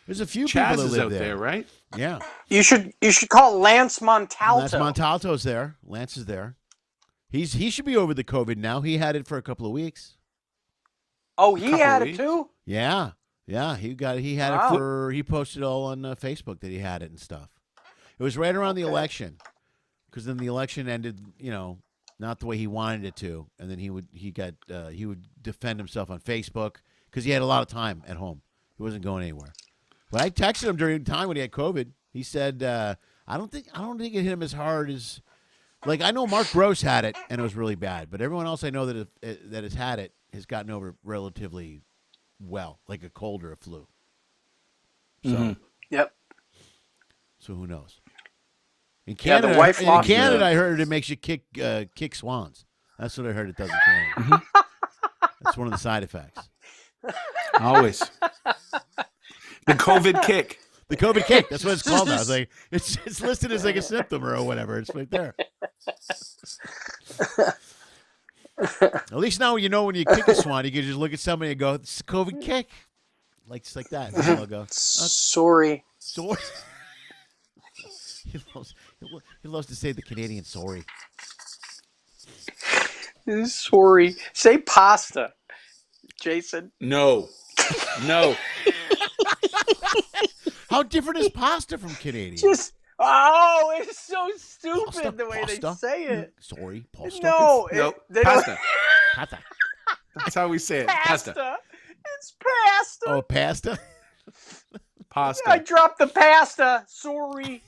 There's a few Chaz people that is live out there, right? Yeah. You should call Lance Montalto. Lance Montalto's there. Lance is there. He should be over the COVID now. He had it for a couple of weeks. Oh, he had it too? Yeah. Yeah, he had it for, he posted all on Facebook that he had it and stuff. It was right around the election, because then the election ended, not the way he wanted it to, and then he would defend himself on Facebook because he had a lot of time at home. He wasn't going anywhere. But I texted him during the time when he had COVID. He said, I don't think it hit him as hard as, like, I know Mark Gross had it and it was really bad, but everyone else I know that has had it has gotten over it relatively well, like a cold or a flu. So, Yep. So who knows? In Canada, I heard it makes you kick swans. That's what I heard it does in Canada. That's one of the side effects. Always. The COVID kick. The COVID kick. That's what it's called now. It's like it's listed as like a symptom or whatever. It's right there. At least now you know when you kick a swan, you can just look at somebody and go, "It's a COVID kick," like just like that. And they'll go, "Sorry." Sorry. He loves to say the Canadian sorry. Sorry. Say pasta, Jason. No. How different is pasta from Canadian? It's so stupid the way they say it. Sorry, pasta. No, pasta. Pasta. That's how we say it. Pasta. It's pasta. Oh, pasta. Pasta. I dropped the pasta. Sorry.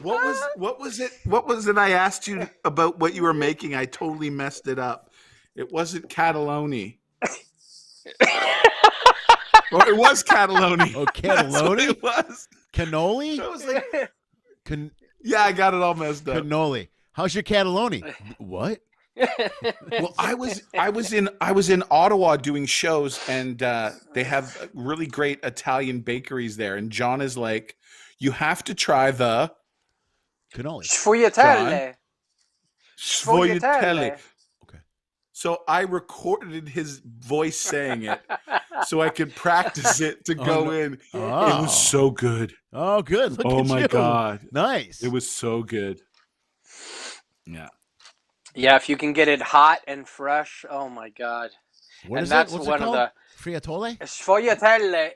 What was it I asked you about what you were making? I totally messed it up. It wasn't cataloni. Or it was cataloni. Oh, cataloni? It was. Cannoli? So it was like, yeah, I got it all messed up. Cannoli. How's your cataloni? What? Well, I was in Ottawa doing shows, and they have really great Italian bakeries there. And John is like, you have to try the cannoli. Sfogliatelle. Okay. So I recorded his voice saying it, so I could practice it to go in. Oh. It was so good. Oh, good. Look at you. Oh my God. Nice. It was so good. Yeah. Yeah, if you can get it hot and fresh, oh my God. What is that's What's one it called? Of the Friatelle. Sfogliatelle.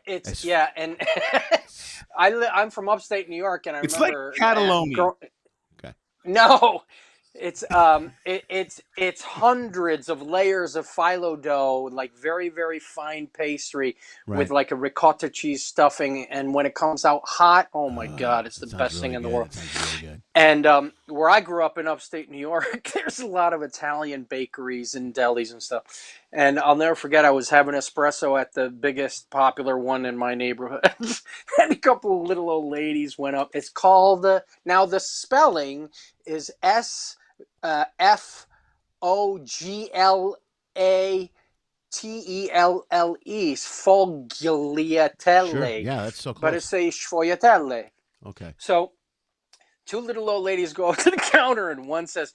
And I'm from upstate New York, and I remember like cataloni. Okay. No, it's hundreds of layers of phyllo dough, like very, very fine pastry with like a ricotta cheese stuffing, and when it comes out hot, oh my God, it's the best thing in the world. Really good. And where I grew up in upstate New York, there's a lot of Italian bakeries and delis and stuff. And I'll never forget, I was having espresso at the biggest popular one in my neighborhood. And a couple of little old ladies went up. It's called, now the spelling is Sfogliatelle, Sfogliatelle. Sure. Yeah, that's so close. But it's a Sfogliatelle. Okay. So two little old ladies go up to the counter, and one says,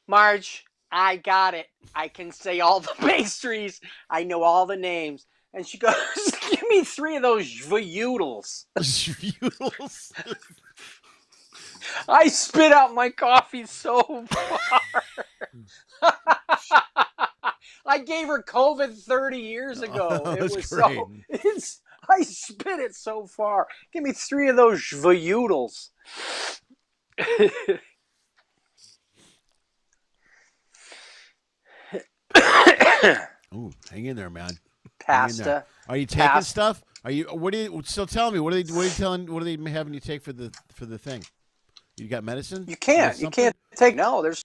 "Marge, I got it. I can say all the pastries. I know all the names." And she goes, "Give me 3 of those schvoodles." Schvoodles? I spit out my coffee so far. I gave her COVID 30 years ago. Oh, it was great. I spit it so far. Give me 3 of those schvoodles. Ooh, hang in there, man. Pasta. Are you taking stuff? Are you? What do you? So tell me, what are they having you take for the thing? You got medicine? You can't take. No, there's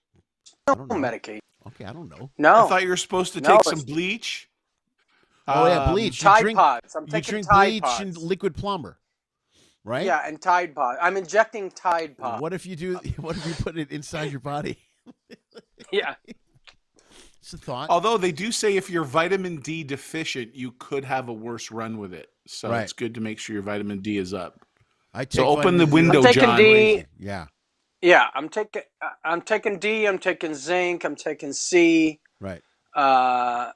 no medication. Okay, I don't know. No, I thought you were supposed to take some bleach. Oh yeah, bleach. Tide Pods. I'm taking you drink Tide bleach Pods. and liquid plumber, right? Yeah, and Tide Pod. I'm injecting Tide Pod. What if you do? What if you put it inside your body? Yeah. It's a thought. Although they do say if you're vitamin D deficient, you could have a worse run with it. So it's good to make sure your vitamin D is up. So open the window, John. D. Yeah. Yeah, I'm taking D, I'm taking zinc, I'm taking C. Right. Yeah,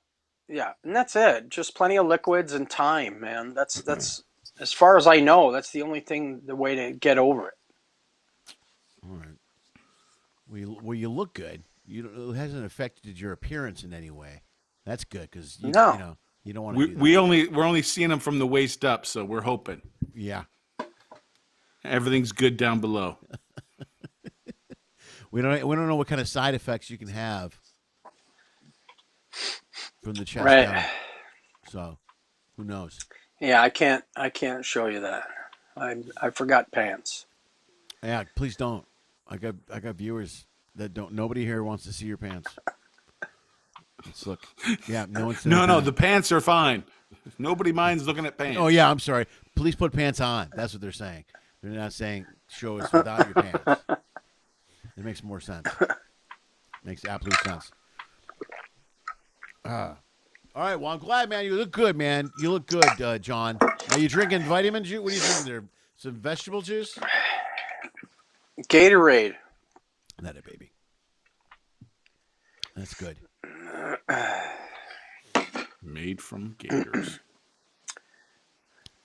and that's it. Just plenty of liquids and time, man. That's as far as I know, that's the only way to get over it. All right. Well, you look good. It hasn't affected your appearance in any way. That's good because you know you don't want to do that. We're only seeing them from the waist up, so we're hoping. Yeah. Everything's good down below. We don't know what kind of side effects you can have from the chest down. So, who knows? Yeah, I can't show you that. I forgot pants. Yeah, please don't. I got viewers that don't. Nobody here wants to see your pants. Let's look. Yeah, no one's. No, the pants are fine. Nobody minds looking at pants. Oh yeah, I'm sorry. Please put pants on. That's what they're saying. They're not saying show us without your pants. It makes more sense. Makes absolute sense. All right. Well, I'm glad, man. You look good, man. You look good, John. Are you drinking vitamin juice? What are you drinking there? Some vegetable juice? Gatorade. That it, baby. That's good. Made from gators.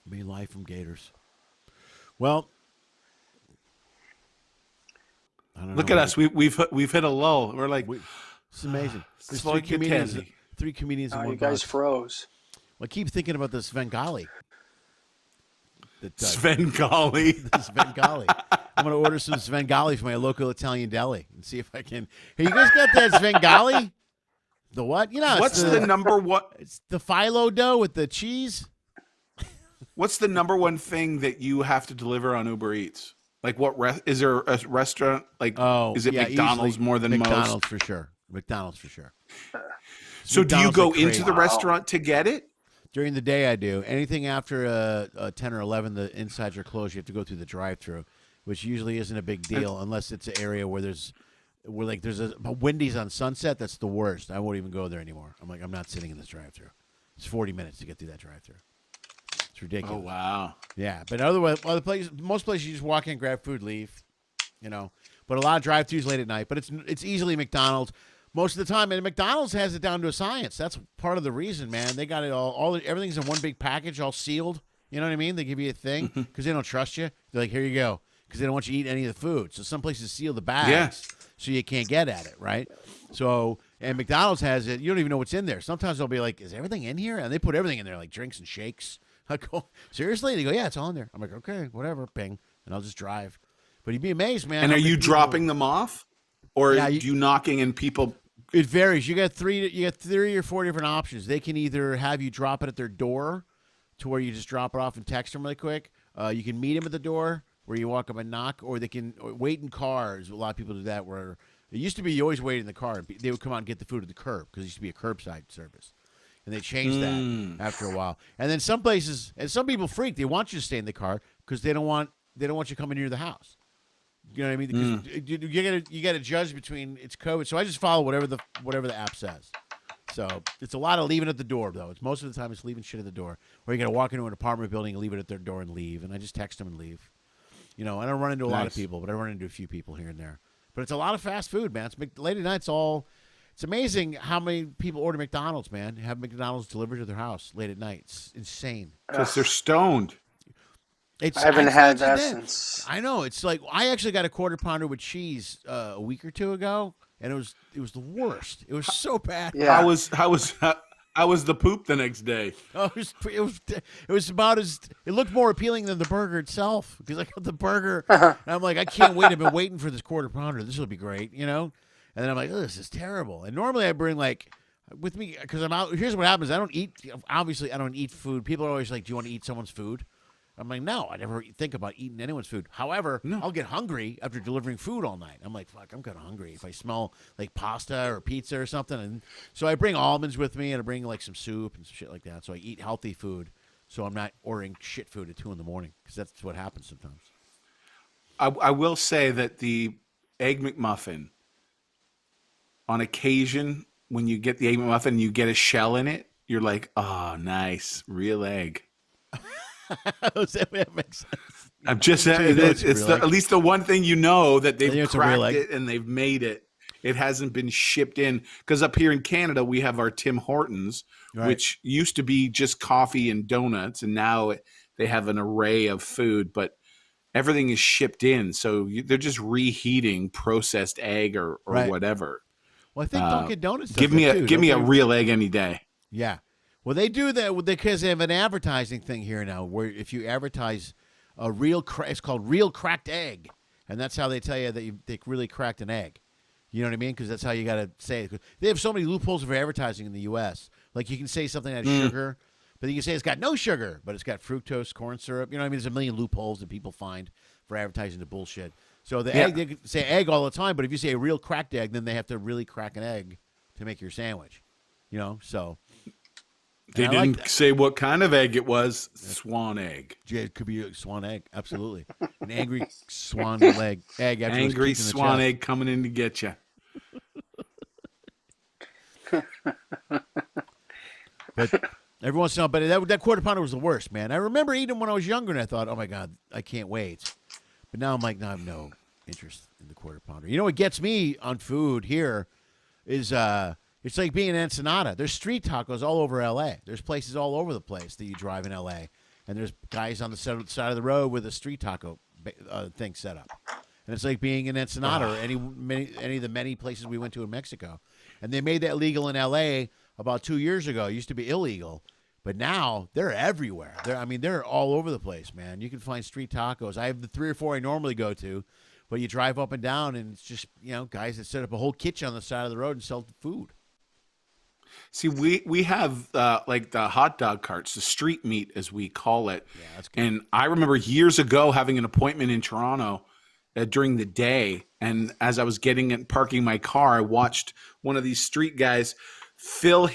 Made live from gators. Well, I don't know. Look at us. We've hit a lull. We're like, it's amazing. There's three comedians in one you guys box. froze. Well, I keep thinking about the Svengali. Svengali. The Svengali. I'm going to order some Svengali from my local Italian deli and see if I can. Hey, you guys got that Svengali? The what? You know, what's the number one? It's the phyllo dough with the cheese. What's the number one thing that you have to deliver on Uber Eats? Like, is there a restaurant? Like, is it McDonald's more than McDonald's most? for sure. McDonald's for sure. So do you go into the restaurant to get it? During the day, I do. Anything after 10 or 11, the insides are closed. You have to go through the drive-thru, which usually isn't a big deal unless it's an area where there's a Wendy's on Sunset. That's the worst. I won't even go there anymore. I'm like, I'm not sitting in this drive-thru. It's 40 minutes to get through that drive-thru. It's ridiculous. Oh, wow. Yeah, but most places you just walk in, grab food, leave. You know, but a lot of drive-thrus late at night. But it's easily McDonald's most of the time, and McDonald's has it down to a science. That's part of the reason, man. They got it everything's in one big package, all sealed. You know what I mean? They give you a thing because they don't trust you. They're like, here you go, because they don't want you to eat any of the food. So some places seal the bags so you can't get at it, right? So, and McDonald's has it. You don't even know what's in there. Sometimes they'll be like, is everything in here? And they put everything in there, like drinks and shakes. I go, seriously? They go, yeah, it's all in there. I'm like, okay, whatever, ping. And I'll just drive. But you'd be amazed, man. And are you dropping them off? Or are you knocking and people... It varies. You got 3 or 4 different options. They can either have you drop it at their door to where you just drop it off and text them really quick. You can meet them at the door where you walk up and knock, or they can wait in cars. A lot of people do that where it used to be you always wait in the car. They would come out and get the food at the curb because it used to be a curbside service. And they changed that after a while. And then some places, and some people freak. They want you to stay in the car because they don't want you coming near the house. You know what I mean? Because you got to judge between it's COVID. So I just follow whatever the app says. So it's a lot of leaving at the door, though. It's most of the time it's leaving shit at the door, or you got to walk into an apartment building and leave it at their door and leave. And I just text them and leave. You know, I don't run into a lot of people, but I run into a few people here and there. But it's a lot of fast food, man. Late at night, it's amazing how many people order McDonald's, man. Have McDonald's delivered to their house late at night. It's insane. Because they're stoned. I haven't had that since. I know. It's like I actually got a quarter pounder with cheese a week or two ago, and it was the worst. It was so bad. Yeah. I was the poop the next day. Oh, it was about as it looked more appealing than the burger itself because I got the burger and I'm like, I can't wait. I've been waiting for this quarter pounder. This will be great, you know. And then I'm like, oh, this is terrible. And normally I bring like with me because I'm out. Here's what happens. I don't eat food. People are always like, do you want to eat someone's food? I'm like, no, I never think about eating anyone's food. However, I'll get hungry after delivering food all night. I'm like, fuck, I'm kind of hungry if I smell like pasta or pizza or something. And so I bring almonds with me and I bring like some soup and some shit like that. So I eat healthy food so I'm not ordering shit food at 2 a.m. because that's what happens sometimes. I will say that the Egg McMuffin, on occasion, when you get the Egg McMuffin, you get a shell in it. You're like, oh, nice, real egg. That makes sense. I'm just saying it's at least the one thing you know that they've cracked it and they've made it. It hasn't been shipped in because up here in Canada we have our Tim Hortons, which used to be just coffee and donuts, and now they have an array of food. everything is shipped in. So they're just reheating processed egg or Right. whatever. Well, I think Dunkin' Donuts does Give me that a too, give me a don't they? real egg any day. Yeah. Well, they do that because they have an advertising thing here now where if you advertise a it's called real cracked egg. And that's how they tell you that they really cracked an egg. You know what I mean? Because that's how you got to say it. They have so many loopholes for advertising in the U.S. Like you can say something that has sugar, but you can say it's got no sugar, but it's got fructose, corn syrup. You know what I mean? There's a million loopholes that people find for advertising the bullshit. So the egg, they can say egg all the time, but if you say a real cracked egg, then they have to really crack an egg to make your sandwich. You know, so. They didn't say what kind of egg it was. Swan egg. Yeah, it could be a swan egg. Absolutely. An angry swan egg. Angry swan egg coming in to get you. But every once in a while, but that quarter pounder was the worst, man. I remember eating them when I was younger, and I thought, oh, my God, I can't wait. But now I'm like, no, I have no interest in the quarter pounder. You know what gets me on food here is it's like being in Ensenada. There's street tacos all over L.A. There's places all over the place that you drive in L.A., and there's guys on the side of the road with a street taco thing set up. And it's like being in Ensenada or any of the many places we went to in Mexico. And they made that legal in L.A. about 2 years ago. It used to be illegal, but now they're everywhere. They're all over the place, man. You can find street tacos. I have the 3 or 4 I normally go to, but you drive up and down, and it's just guys that set up a whole kitchen on the side of the road and sell food. See, we have like the hot dog carts, the street meat as we call it. Yeah, that's good. And I remember years ago having an appointment in Toronto during the day, and as I was parking my car, I watched one of these street guys fill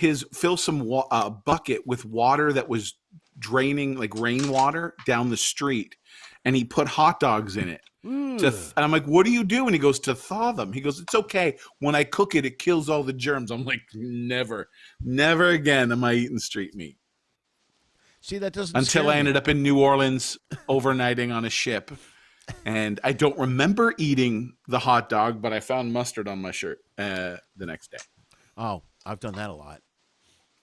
some bucket with water that was draining like rainwater down the street, and he put hot dogs in it. And I'm like, what do you do? And he goes, to thaw them. He goes, it's okay. When I cook it, it kills all the germs. I'm like, never again am I eating street meat. See, that doesn't until I ended up in New Orleans overnighting on a ship. And I don't remember eating the hot dog, but I found mustard on my shirt the next day. Oh, I've done that a lot.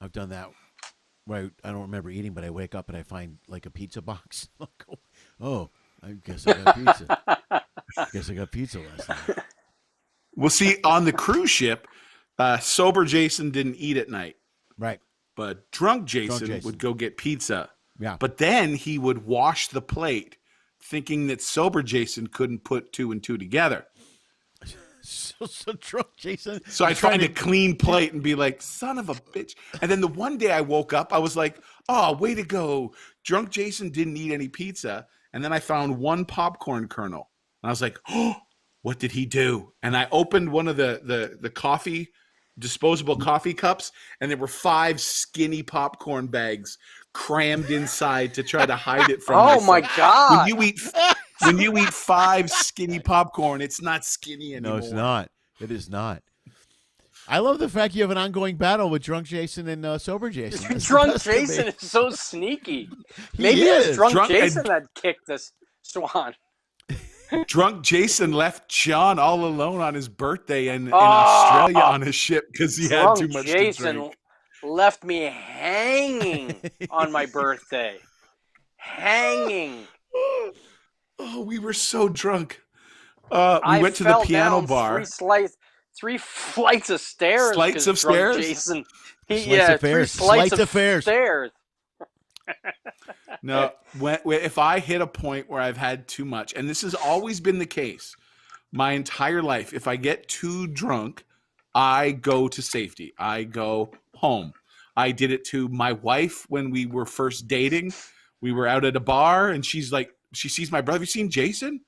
I've done that where I don't remember eating, but I wake up and I find like a pizza box. Oh, I guess I got pizza. Last night. Well, see, on the cruise ship, sober Jason didn't eat at night. Right. But drunk Jason would go get pizza. Yeah. But then he would wash the plate, thinking that sober Jason couldn't put 2 and 2 together. So drunk Jason. So I'd find a clean plate and be like, son of a bitch. And then the one day I woke up, I was like, oh, way to go. Drunk Jason didn't eat any pizza. And then I found 1 popcorn kernel. And I was like, oh, what did he do? And I opened one of the disposable coffee cups, and there were 5 skinny popcorn bags crammed inside to try to hide it from myself. Oh, my God. When you eat 5 skinny popcorn, it's not skinny anymore. No, it's not. It is not. I love the fact you have an ongoing battle with Drunk Jason and Sober Jason. Drunk Jason is so sneaky. Maybe it's Drunk Jason that kicked this swan. Drunk Jason left John all alone on his birthday in Australia on a ship because he had too much to drink. Left me hanging on my birthday. Hanging. Oh, we were so drunk. We went to the piano bar. 3 flights of stairs. Flights of stairs? Jason. 3 flights of stairs. No, if I hit a point where I've had too much, and this has always been the case my entire life, if I get too drunk, I go to safety. I go home. I did it to my wife when we were first dating. We were out at a bar, and she's like, she sees my brother. Have you seen Jason?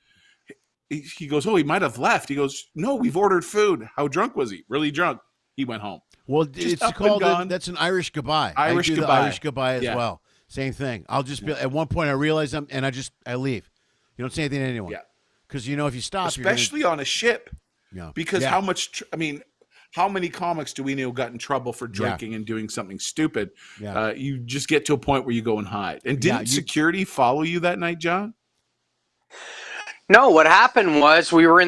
He goes, oh, he might have left. He goes, no, we've ordered food. How drunk was he? Really drunk. He went home. Well, it's called, that's an Irish goodbye. Irish goodbye. The Irish goodbye as well. Same thing. I'll just be, at one point I realize and I leave. You don't say anything to anyone. Yeah. Because, if you stop. Especially on a ship. Yeah. Because how much, how many comics do we know got in trouble for drinking and doing something stupid? Yeah. You just get to a point where you go and hide. And didn't security follow you that night, John? No, what happened was we were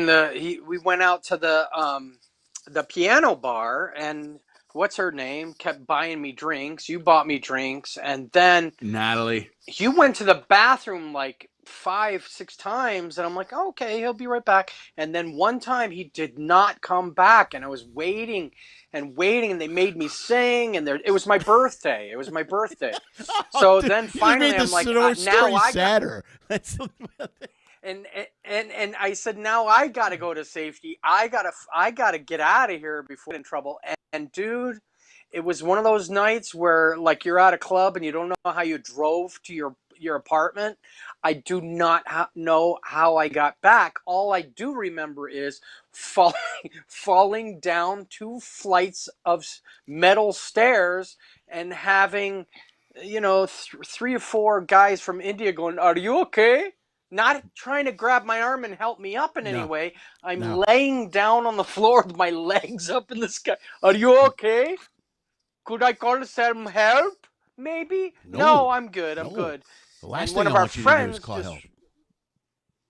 we went out to the piano bar, and what's her name kept buying me drinks. You bought me drinks, and then Natalie, you went to the bathroom like 5-6 times, and I'm like, oh, okay, he'll be right back. And then one time he did not come back, and I was waiting and waiting, and they made me sing, and it was my birthday. It was my birthday. So dude, then finally I'm like, now I sadder. And I said, now I got to go to safety. I gotta get out of here before I get in trouble. And dude, it was one of those nights where like you're at a club and you don't know how you drove to your apartment. I do not know how I got back. All I do remember is falling down 2 flights of metal stairs and having, 3 or 4 guys from India going, "Are you okay?" Not trying to grab my arm and help me up in any way. I'm laying down on the floor with my legs up in the sky. "Are you okay? Could I call some help? Maybe?" No, I'm good. I'm good. The last and thing one of I our want you to do friends is call help.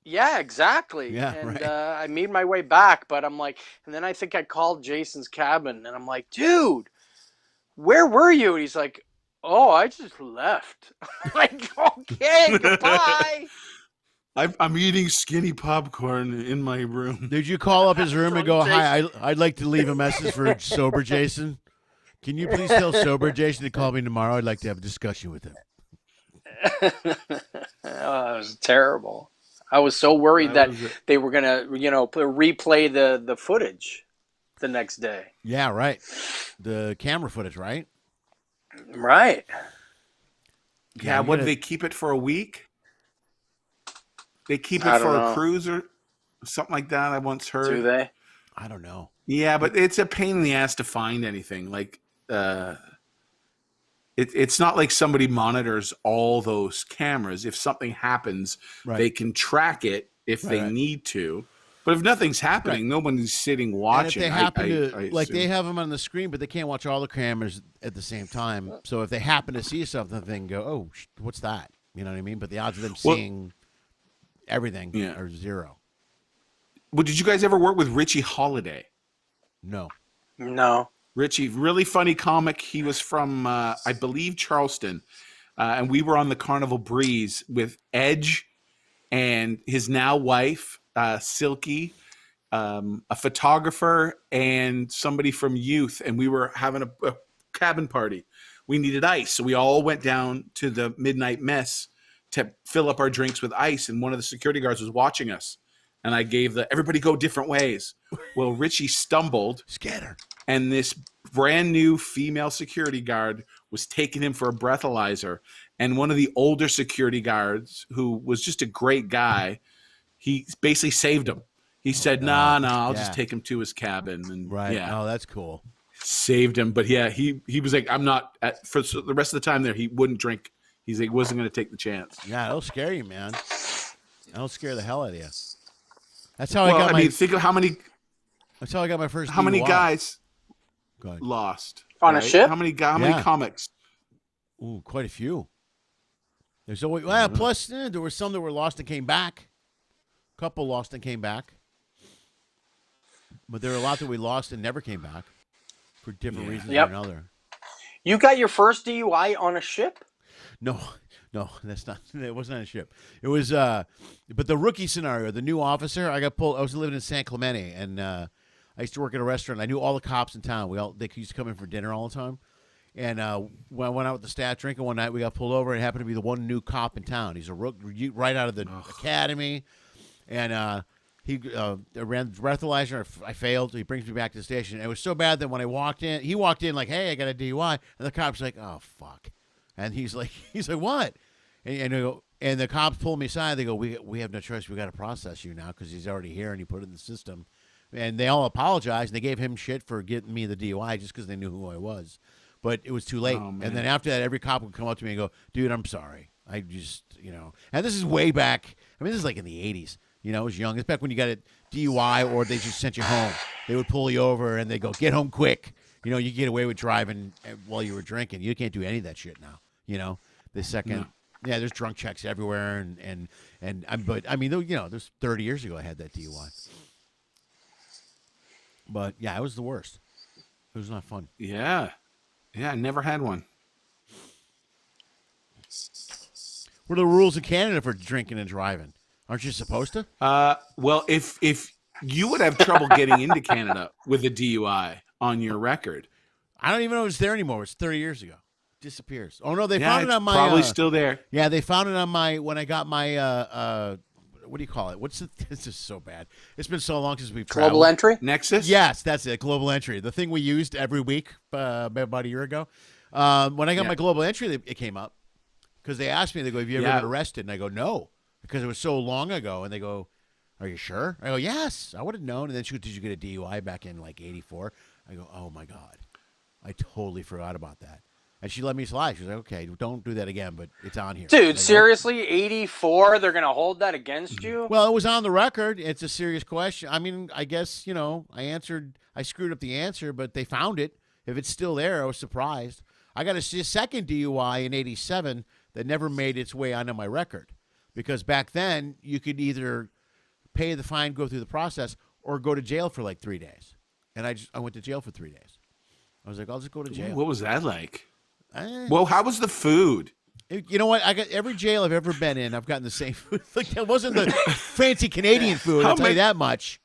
Yeah, exactly. Yeah, and right. I made my way back, but I'm like, and then I think I called Jason's cabin, and I'm like, dude, where were you? And he's like, oh, I just left. I'm like, okay, goodbye. I'm eating skinny popcorn in my room. Did you call up his room and go, "Hi, I'd like to leave a message for sober Jason. Can you please tell sober Jason to call me tomorrow? I'd like to have a discussion with him." Oh, it was terrible. I was so worried that they were gonna, replay the footage the next day. Yeah, right. The camera footage, right? Right. Yeah. What did they keep it for a week? They keep it for a cruise or something like that. I once heard. Do they? I don't know. Yeah, but it's a pain in the ass to find anything. Like, it's not like somebody monitors all those cameras. If something happens, they can track it if they need to. But if nothing's happening, nobody's sitting watching. And if they happen to, they have them on the screen, but they can't watch all the cameras at the same time. So if they happen to see something, they can go, "Oh, what's that?" You know what I mean? But the odds of them seeing everything are 0. Well, did you guys ever work with Richie Holiday? No. Richie, really funny comic. He was from, I believe, Charleston. And we were on the Carnival Breeze with Edge and his now wife, Silky, a photographer, and somebody from Youth. And we were having a cabin party. We needed ice. So we all went down to the midnight mess to fill up our drinks with ice. And one of the security guards was watching us. And I gave everybody go different ways. Well, Richie stumbled. Scatter. And this brand new female security guard was taking him for a breathalyzer. And one of the older security guards, who was just a great guy, he basically saved him. He said, no, I'll just take him to his cabin. And Oh, that's cool. Saved him. But yeah, he was like, I'm not, for the rest of the time there, he wouldn't drink. He's like, wasn't going to take the chance. Yeah, it'll scare you, man. It'll scare the hell out of you. That's how I got my. Think of how many. That's how I got my first. How DUI. many guys lost on a ship? How many comics? Ooh, quite a few. There's always plus there were some that were lost and came back. A couple lost and came back. But there were a lot that we lost and never came back for different reasons or another. You got your first DUI on a ship? No, that's not. It wasn't on a ship. It was, but the rookie scenario, the new officer. I got pulled. I was living in San Clemente, and I used to work at a restaurant. I knew all the cops in town. They used to come in for dinner all the time. And when I went out with the staff drinking one night, we got pulled over. And it happened to be the one new cop in town. He's a rookie, right out of the academy, and he ran the breathalyzer. I failed. He brings me back to the station. And it was so bad that when I walked in, he walked in like, "Hey, I got a DUI," and the cop's like, "Oh fuck." And he's like, "What?" And the cops pulled me aside. They go, "We have no choice. We got to process you now because he's already here and he put it in the system." And they all apologized. And they gave him shit for getting me the DUI just because they knew who I was. But it was too late. And then after that, every cop would come up to me and go, "Dude, I'm sorry. I just, And this is way back. I mean, this is like in the 80s. I was young. It's back when you got a DUI or they just sent you home. They would pull you over and they go, "Get home quick." You get away with driving while you were drinking. You can't do any of that shit now. The second, there's drunk checks everywhere, but I mean, there's 30 years ago I had that DUI. But yeah, it was the worst. It was not fun. Yeah, I never had one. What are the rules in Canada for drinking and driving? Aren't you supposed to? Well, if you would have trouble getting into Canada with a DUI on your record. I don't even know if it's there anymore. It's 30 years ago. Disappears. Oh no, they found it on my. Probably still there. Yeah, they found it on my when I got my. What do you call it? This is so bad. It's been so long since we've traveled. Global entry? Nexus? Yes, that's it. Global entry. The thing we used every week about a year ago. When I got my global entry, it came up because they asked me. They go, "Have you ever been arrested?" And I go, "No," because it was so long ago. And they go, "Are you sure?" I go, "Yes, I would have known." And then she goes, "Did you get a DUI back in like '84?" I go, "Oh my God, I totally forgot about that." And she let me slide. She was like, "Okay, don't do that again, but it's on here." Dude, seriously? 84? They're going to hold that against you? Well, it was on the record. It's a serious question. I mean, I guess, I screwed up the answer, but they found it. If it's still there, I was surprised. I got a second DUI in 87 that never made its way onto my record. Because back then, you could either pay the fine, go through the process, or go to jail for like 3 days. And I went to jail for 3 days. I was like, I'll just go to jail. What was that like? Well, how was the food? You know what? I got every jail I've ever been in. I've gotten the same food. Like, that wasn't the fancy Canadian food. I'll tell you that much.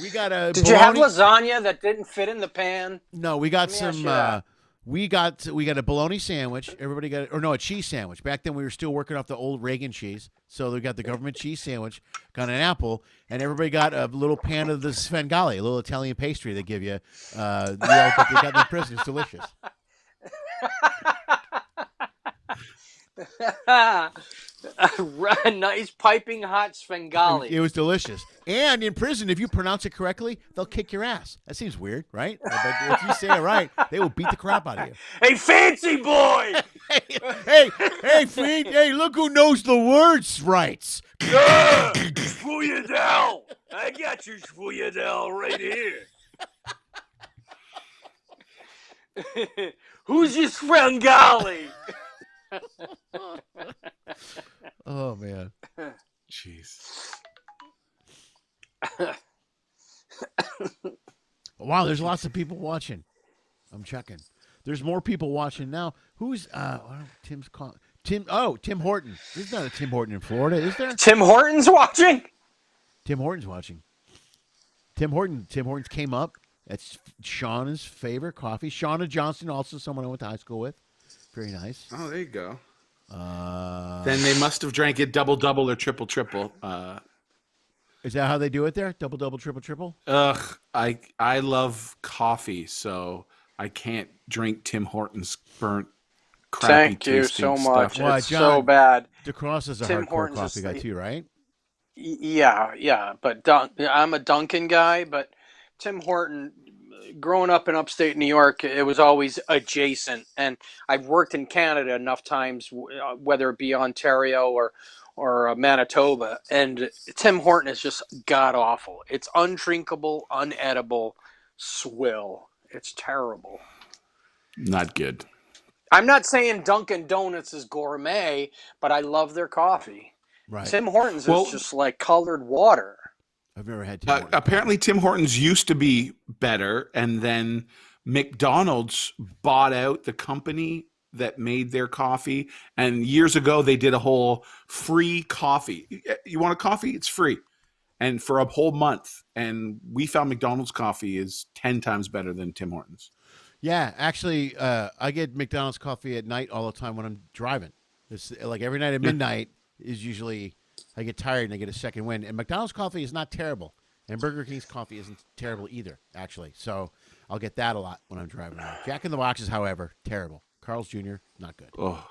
We got a. Did you have lasagna that didn't fit in the pan? No, we got some. We got a bologna sandwich. Everybody got a cheese sandwich. Back then, we were still working off the old Reagan cheese, so we got the government cheese sandwich. Got an apple, and everybody got a little pan of the Svengali, a little Italian pastry they give you. They got in the prison. It's delicious. A nice piping hot Svengali. It was delicious. And in prison, if you pronounce it correctly, they'll kick your ass. That seems weird, right? But if you say it right, they will beat the crap out of you. Hey, fancy boy! hey, look who knows the words right. Schmidts! I got your Schmidts right here. Who's your Svengali? Oh, man. Jeez. Wow, there's lots of people watching. I'm checking. There's more people watching now. Who's Tim Horton. There's not a Tim Horton in Florida, is there? Tim Horton's watching? Tim Horton's watching. Tim Hortons came up. That's Shauna's favorite coffee. Shauna Johnson, also someone I went to high school with. Very nice. Oh, there you go. Then they must have drank it double or triple. Is that how they do it there? Double, triple? Ugh, I love coffee, so I can't drink Tim Hortons burnt, crappy Thank you tasting so much. stuff. It's so bad. DeCross is a Tim hardcore Hortons coffee guy too, right? Yeah. But I'm a Dunkin' guy, but Tim Horton, growing up in upstate New York, it was always adjacent. And I've worked in Canada enough times, whether it be Ontario or Manitoba, and Tim Horton is just god-awful. It's undrinkable, unedible, swill. It's terrible. Not good. I'm not saying Dunkin' Donuts is gourmet, but I love their coffee. Right. Tim Hortons is just like colored water. I've never had Tim Hortons. Apparently, Tim Hortons used to be better, and then McDonald's bought out the company that made their coffee. And years ago, they did a whole free coffee. You want a coffee? It's free. And for a whole month. And we found McDonald's coffee is 10 times better than Tim Hortons. Yeah, actually, I get McDonald's coffee at night all the time when I'm driving. It's like every night at midnight is usually I get tired and I get a second wind. And McDonald's coffee is not terrible. And Burger King's coffee isn't terrible either, actually. So I'll get that a lot when I'm driving around. Jack in the Box is, however, terrible. Carl's Jr., not good. Oh,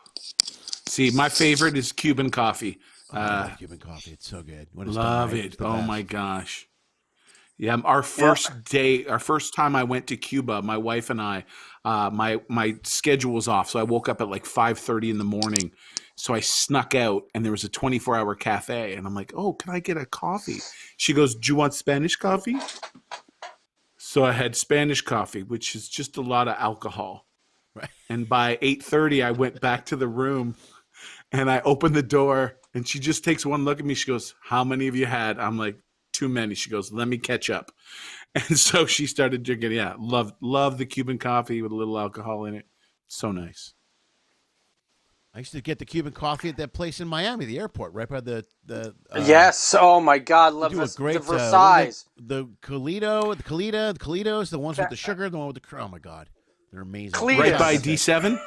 see, my favorite is Cuban coffee. I love Cuban coffee. It's so good. Love it. Oh, my gosh. Yeah, our first time I went to Cuba, my wife and I, my schedule was off. So I woke up at like 5:30 in the morning. So I snuck out, and there was a 24-hour cafe. And I'm like, oh, can I get a coffee? She goes, do you want Spanish coffee? So I had Spanish coffee, which is just a lot of alcohol. Right. And by 8:30, I went back to the room, and I opened the door, and she just takes one look at me. She goes, how many have you had? I'm like, too many. She goes, let me catch up. And so she started drinking. Yeah, love the Cuban coffee with a little alcohol in it. So nice. I used to get the Cuban coffee at that place in Miami, the airport, right by the yes. Oh my God, love do a great the Versailles. The Colitos, the ones with the sugar, the one with the. Oh my God, they're amazing. Colitos. Right by D7.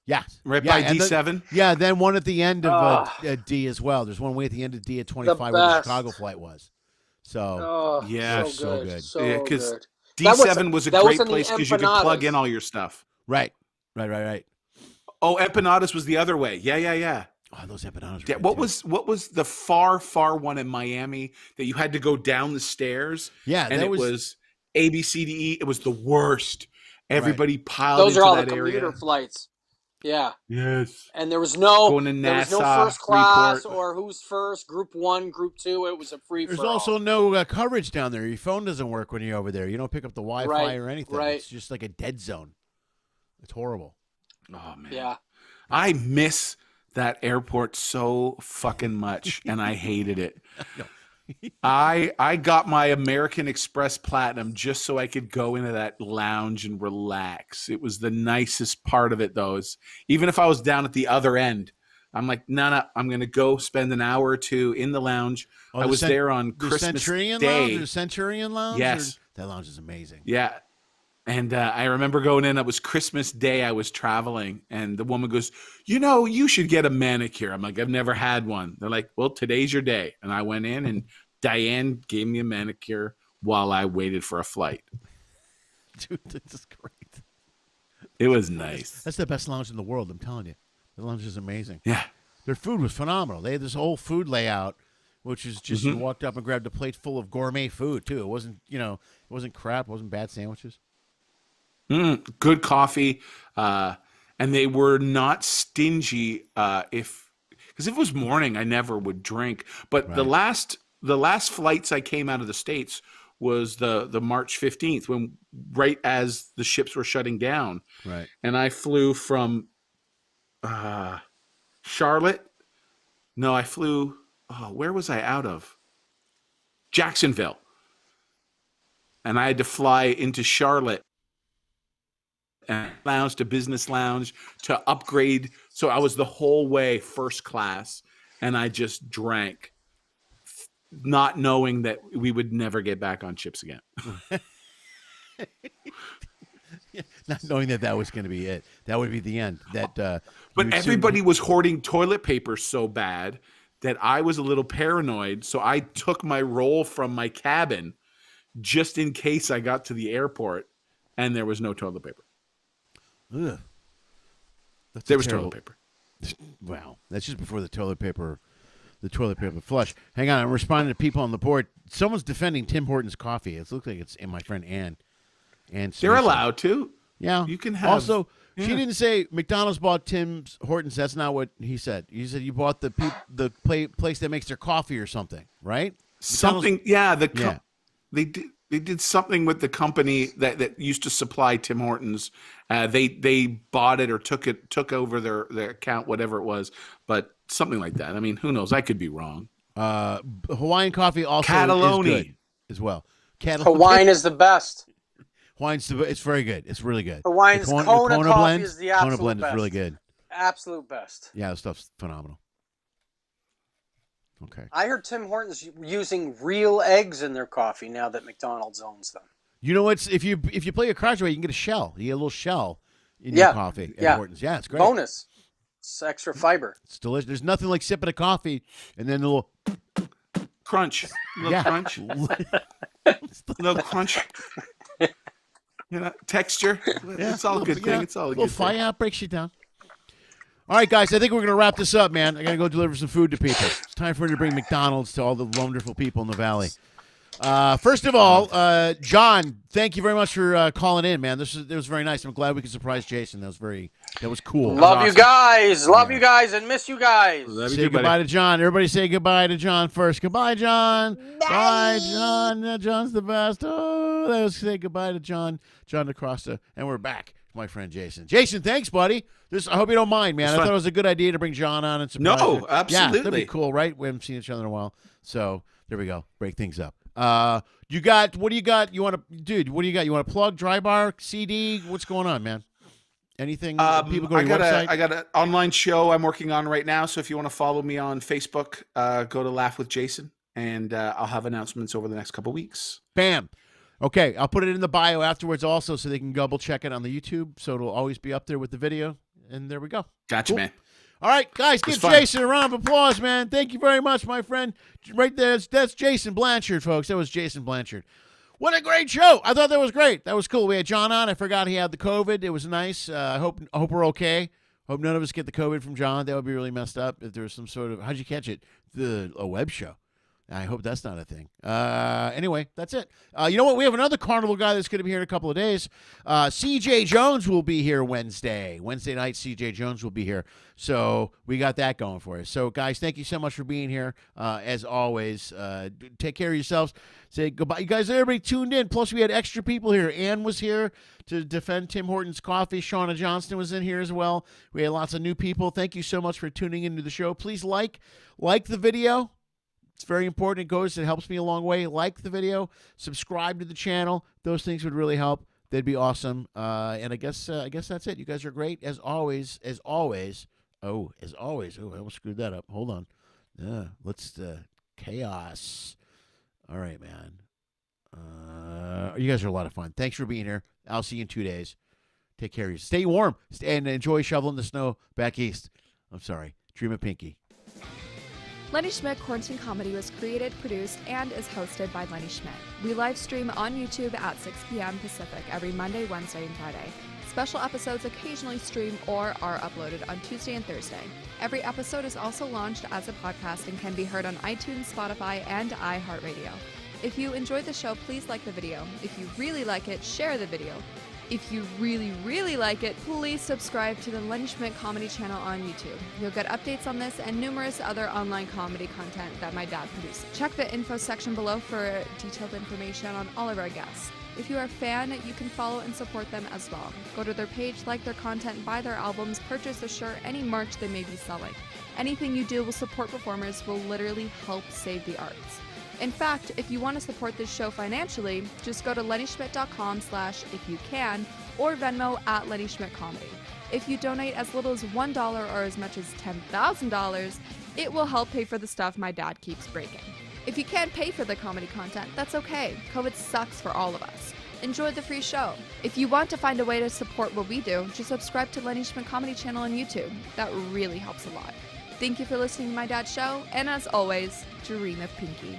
Yeah, Right by D7. Then one at the end of D as well. There's one way at the end of D at 25 where the Chicago flight was. So yeah, so good. Yeah, because good. D7 was a great place because you could empanadas. plug in all your stuff. Right. Oh, empanadas was the other way. Yeah. Oh, those empanadas. Yeah, what was the far one in Miami that you had to go down the stairs? Yeah, and it was A, B, C, D, E. It was the worst. Everybody piled Those into are all that the commuter area. flights. Yeah. Yes. And there was no Going to Nassau, first class Freeport. or who's first, group 1, group 2. It was a free. There's also no coverage down there. Your phone doesn't work when you're over there. You don't pick up the Wi-Fi or anything. Right. It's just like a dead zone. It's horrible. Oh man. Yeah. I miss that airport so fucking much, and I hated it. I got my American Express Platinum just so I could go into that lounge and relax. It was the nicest part of it, though. Even if I was down at the other end, I'm like, no, I'm going to go spend an hour or two in the lounge. I was there on Christmas Day. The Centurion Lounge? Yes. That lounge is amazing. Yeah. And I remember going in. It was Christmas Day. I was traveling, and the woman goes, you should get a manicure. I'm like, I've never had one. They're like, well, today's your day. And I went in, and Diane gave me a manicure while I waited for a flight. Dude, this is great. It was nice. That's the best lounge in the world, I'm telling you. The lounge is amazing. Yeah. Their food was phenomenal. They had this whole food layout, which is just you walked up and grabbed a plate full of gourmet food, too. It wasn't, it wasn't crap. It wasn't bad sandwiches. Good coffee, and they were not stingy. Because if it was morning, I never would drink. But the last flights I came out of the States was the March 15th, right as the ships were shutting down. Right, and I flew from Charlotte. No, I flew. Oh, where was I out of? Jacksonville, and I had to fly into Charlotte. And lounge to business lounge to upgrade. So I was the whole way first class, and I just drank, not knowing that we would never get back on ships again. Not knowing that was going to be it. That would be the end. But everybody was hoarding toilet paper so bad that I was a little paranoid. So I took my roll from my cabin just in case I got to the airport and there was no toilet paper. Ugh. There was toilet paper. Wow, that's just before the toilet paper flush. Hang on, I'm responding to people on the board. Someone's defending Tim Hortons coffee. It looks like it's my friend Ann. They're allowed to. Yeah, you can have. Also, she didn't say McDonald's bought Tim Hortons. That's not what he said. He said you bought the place that makes their coffee or something, right? Something. They did. They did something with the company that used to supply Tim Hortons. They bought it or took over their account, whatever it was, but something like that. I mean, who knows? I could be wrong. Hawaiian coffee also Cataloni. is good as well. Hawaiian is the best. It's very good. It's really good. Hawaiian's Kona coffee blend, is the absolute Kona blend best. is really good. Absolute best. Yeah, the stuff's phenomenal. Okay. I heard Tim Hortons using real eggs in their coffee now that McDonald's owns them. You know what's if you play your cards right, you can get a shell. You get a little shell in your coffee at Hortons. Yeah, it's great. Bonus. It's extra fiber. It's delicious. There's nothing like sipping a coffee and then a little crunch. Crunch. Little crunch. Texture. It's all a good thing. It's all a good thing. Fire breaks you down. All right, guys, I think we're going to wrap this up, man. I got to go deliver some food to people. It's time for me to bring McDonald's to all the wonderful people in the Valley. First of all, John, thank you very much for calling in, man. It was very nice. I'm glad we could surprise Jason. That was cool. Love you guys. Love you guys and miss you guys. Say goodbye to John. Everybody say goodbye to John first. Goodbye, John. Bye, John. John's the best. Oh, let's say goodbye to John DeCrosta. And we're back. My friend Jason. Jason, thanks, buddy. I hope you don't mind, man. I thought it was a good idea to bring John on and surprise him. Absolutely. Yeah, that'd be cool, right? We haven't seen each other in a while. So there we go. Break things up. What do you got? What do you got? You want to plug Dry Bar, CD? What's going on, man? Anything? People go to your website? I got an online show I'm working on right now. So if you want to follow me on Facebook, go to Laugh with Jason, and I'll have announcements over the next couple weeks. Bam. Okay, I'll put it in the bio afterwards also so they can double check it on the YouTube. So it'll always be up there with the video. And there we go. Gotcha, man. All right, guys, give Jason a round of applause, man. Thank you very much, my friend. Right there, that's Jason Blanchard, folks. That was Jason Blanchard. What a great show. I thought that was great. That was cool. We had John on. I forgot he had the COVID. It was nice. I hope we're okay. Hope none of us get the COVID from John. That would be really messed up if there was some sort of, how'd you catch it? A web show. I hope that's not a thing. Anyway, that's it. You know what? We have another Carnival guy that's going to be here in a couple of days. CJ Jones will be here Wednesday. Wednesday night, CJ Jones will be here. So we got that going for us. So, guys, thank you so much for being here. As always, take care of yourselves. Say goodbye. You guys, everybody tuned in. Plus, we had extra people here. Ann was here to defend Tim Hortons Coffee. Shauna Johnston was in here as well. We had lots of new people. Thank you so much for tuning into the show. Please like the video. It's very important. It helps me a long way. Like the video, subscribe to the channel. Those things would really help. They'd be awesome. And I guess that's it. You guys are great as always. As always. Oh, I almost screwed that up. Hold on. Let's chaos. All right, man. You guys are a lot of fun. Thanks for being here. I'll see you in 2 days. Take care of you. Stay warm and enjoy shoveling the snow back east. I'm sorry. Dream of Pinky. Lenny Schmidt Quarantine Comedy was created, produced, and is hosted by Lenny Schmidt. We live stream on YouTube at 6 p.m. Pacific every Monday, Wednesday, and Friday. Special episodes occasionally stream or are uploaded on Tuesday and Thursday. Every episode is also launched as a podcast and can be heard on iTunes, Spotify, and iHeartRadio. If you enjoyed the show, please like the video. If you really like it, share the video. If you really, really like it, please subscribe to the Lenny Schmidt Comedy channel on YouTube. You'll get updates on this and numerous other online comedy content that my dad produces. Check the info section below for detailed information on all of our guests. If you're a fan, you can follow and support them as well. Go to their page, like their content, buy their albums, purchase a shirt, any merch they may be selling. Anything you do will support performers, will literally help save the arts. In fact, if you want to support this show financially, just go to lennyschmidt.com/ifyoucan or Venmo at Lenny Schmidt Comedy. If you donate as little as $1 or as much as $10,000, it will help pay for the stuff my dad keeps breaking. If you can't pay for the comedy content, that's okay. COVID sucks for all of us. Enjoy the free show. If you want to find a way to support what we do, just subscribe to Lenny Schmidt Comedy channel on YouTube. That really helps a lot. Thank you for listening to my dad's show, and as always, dream of Pinky.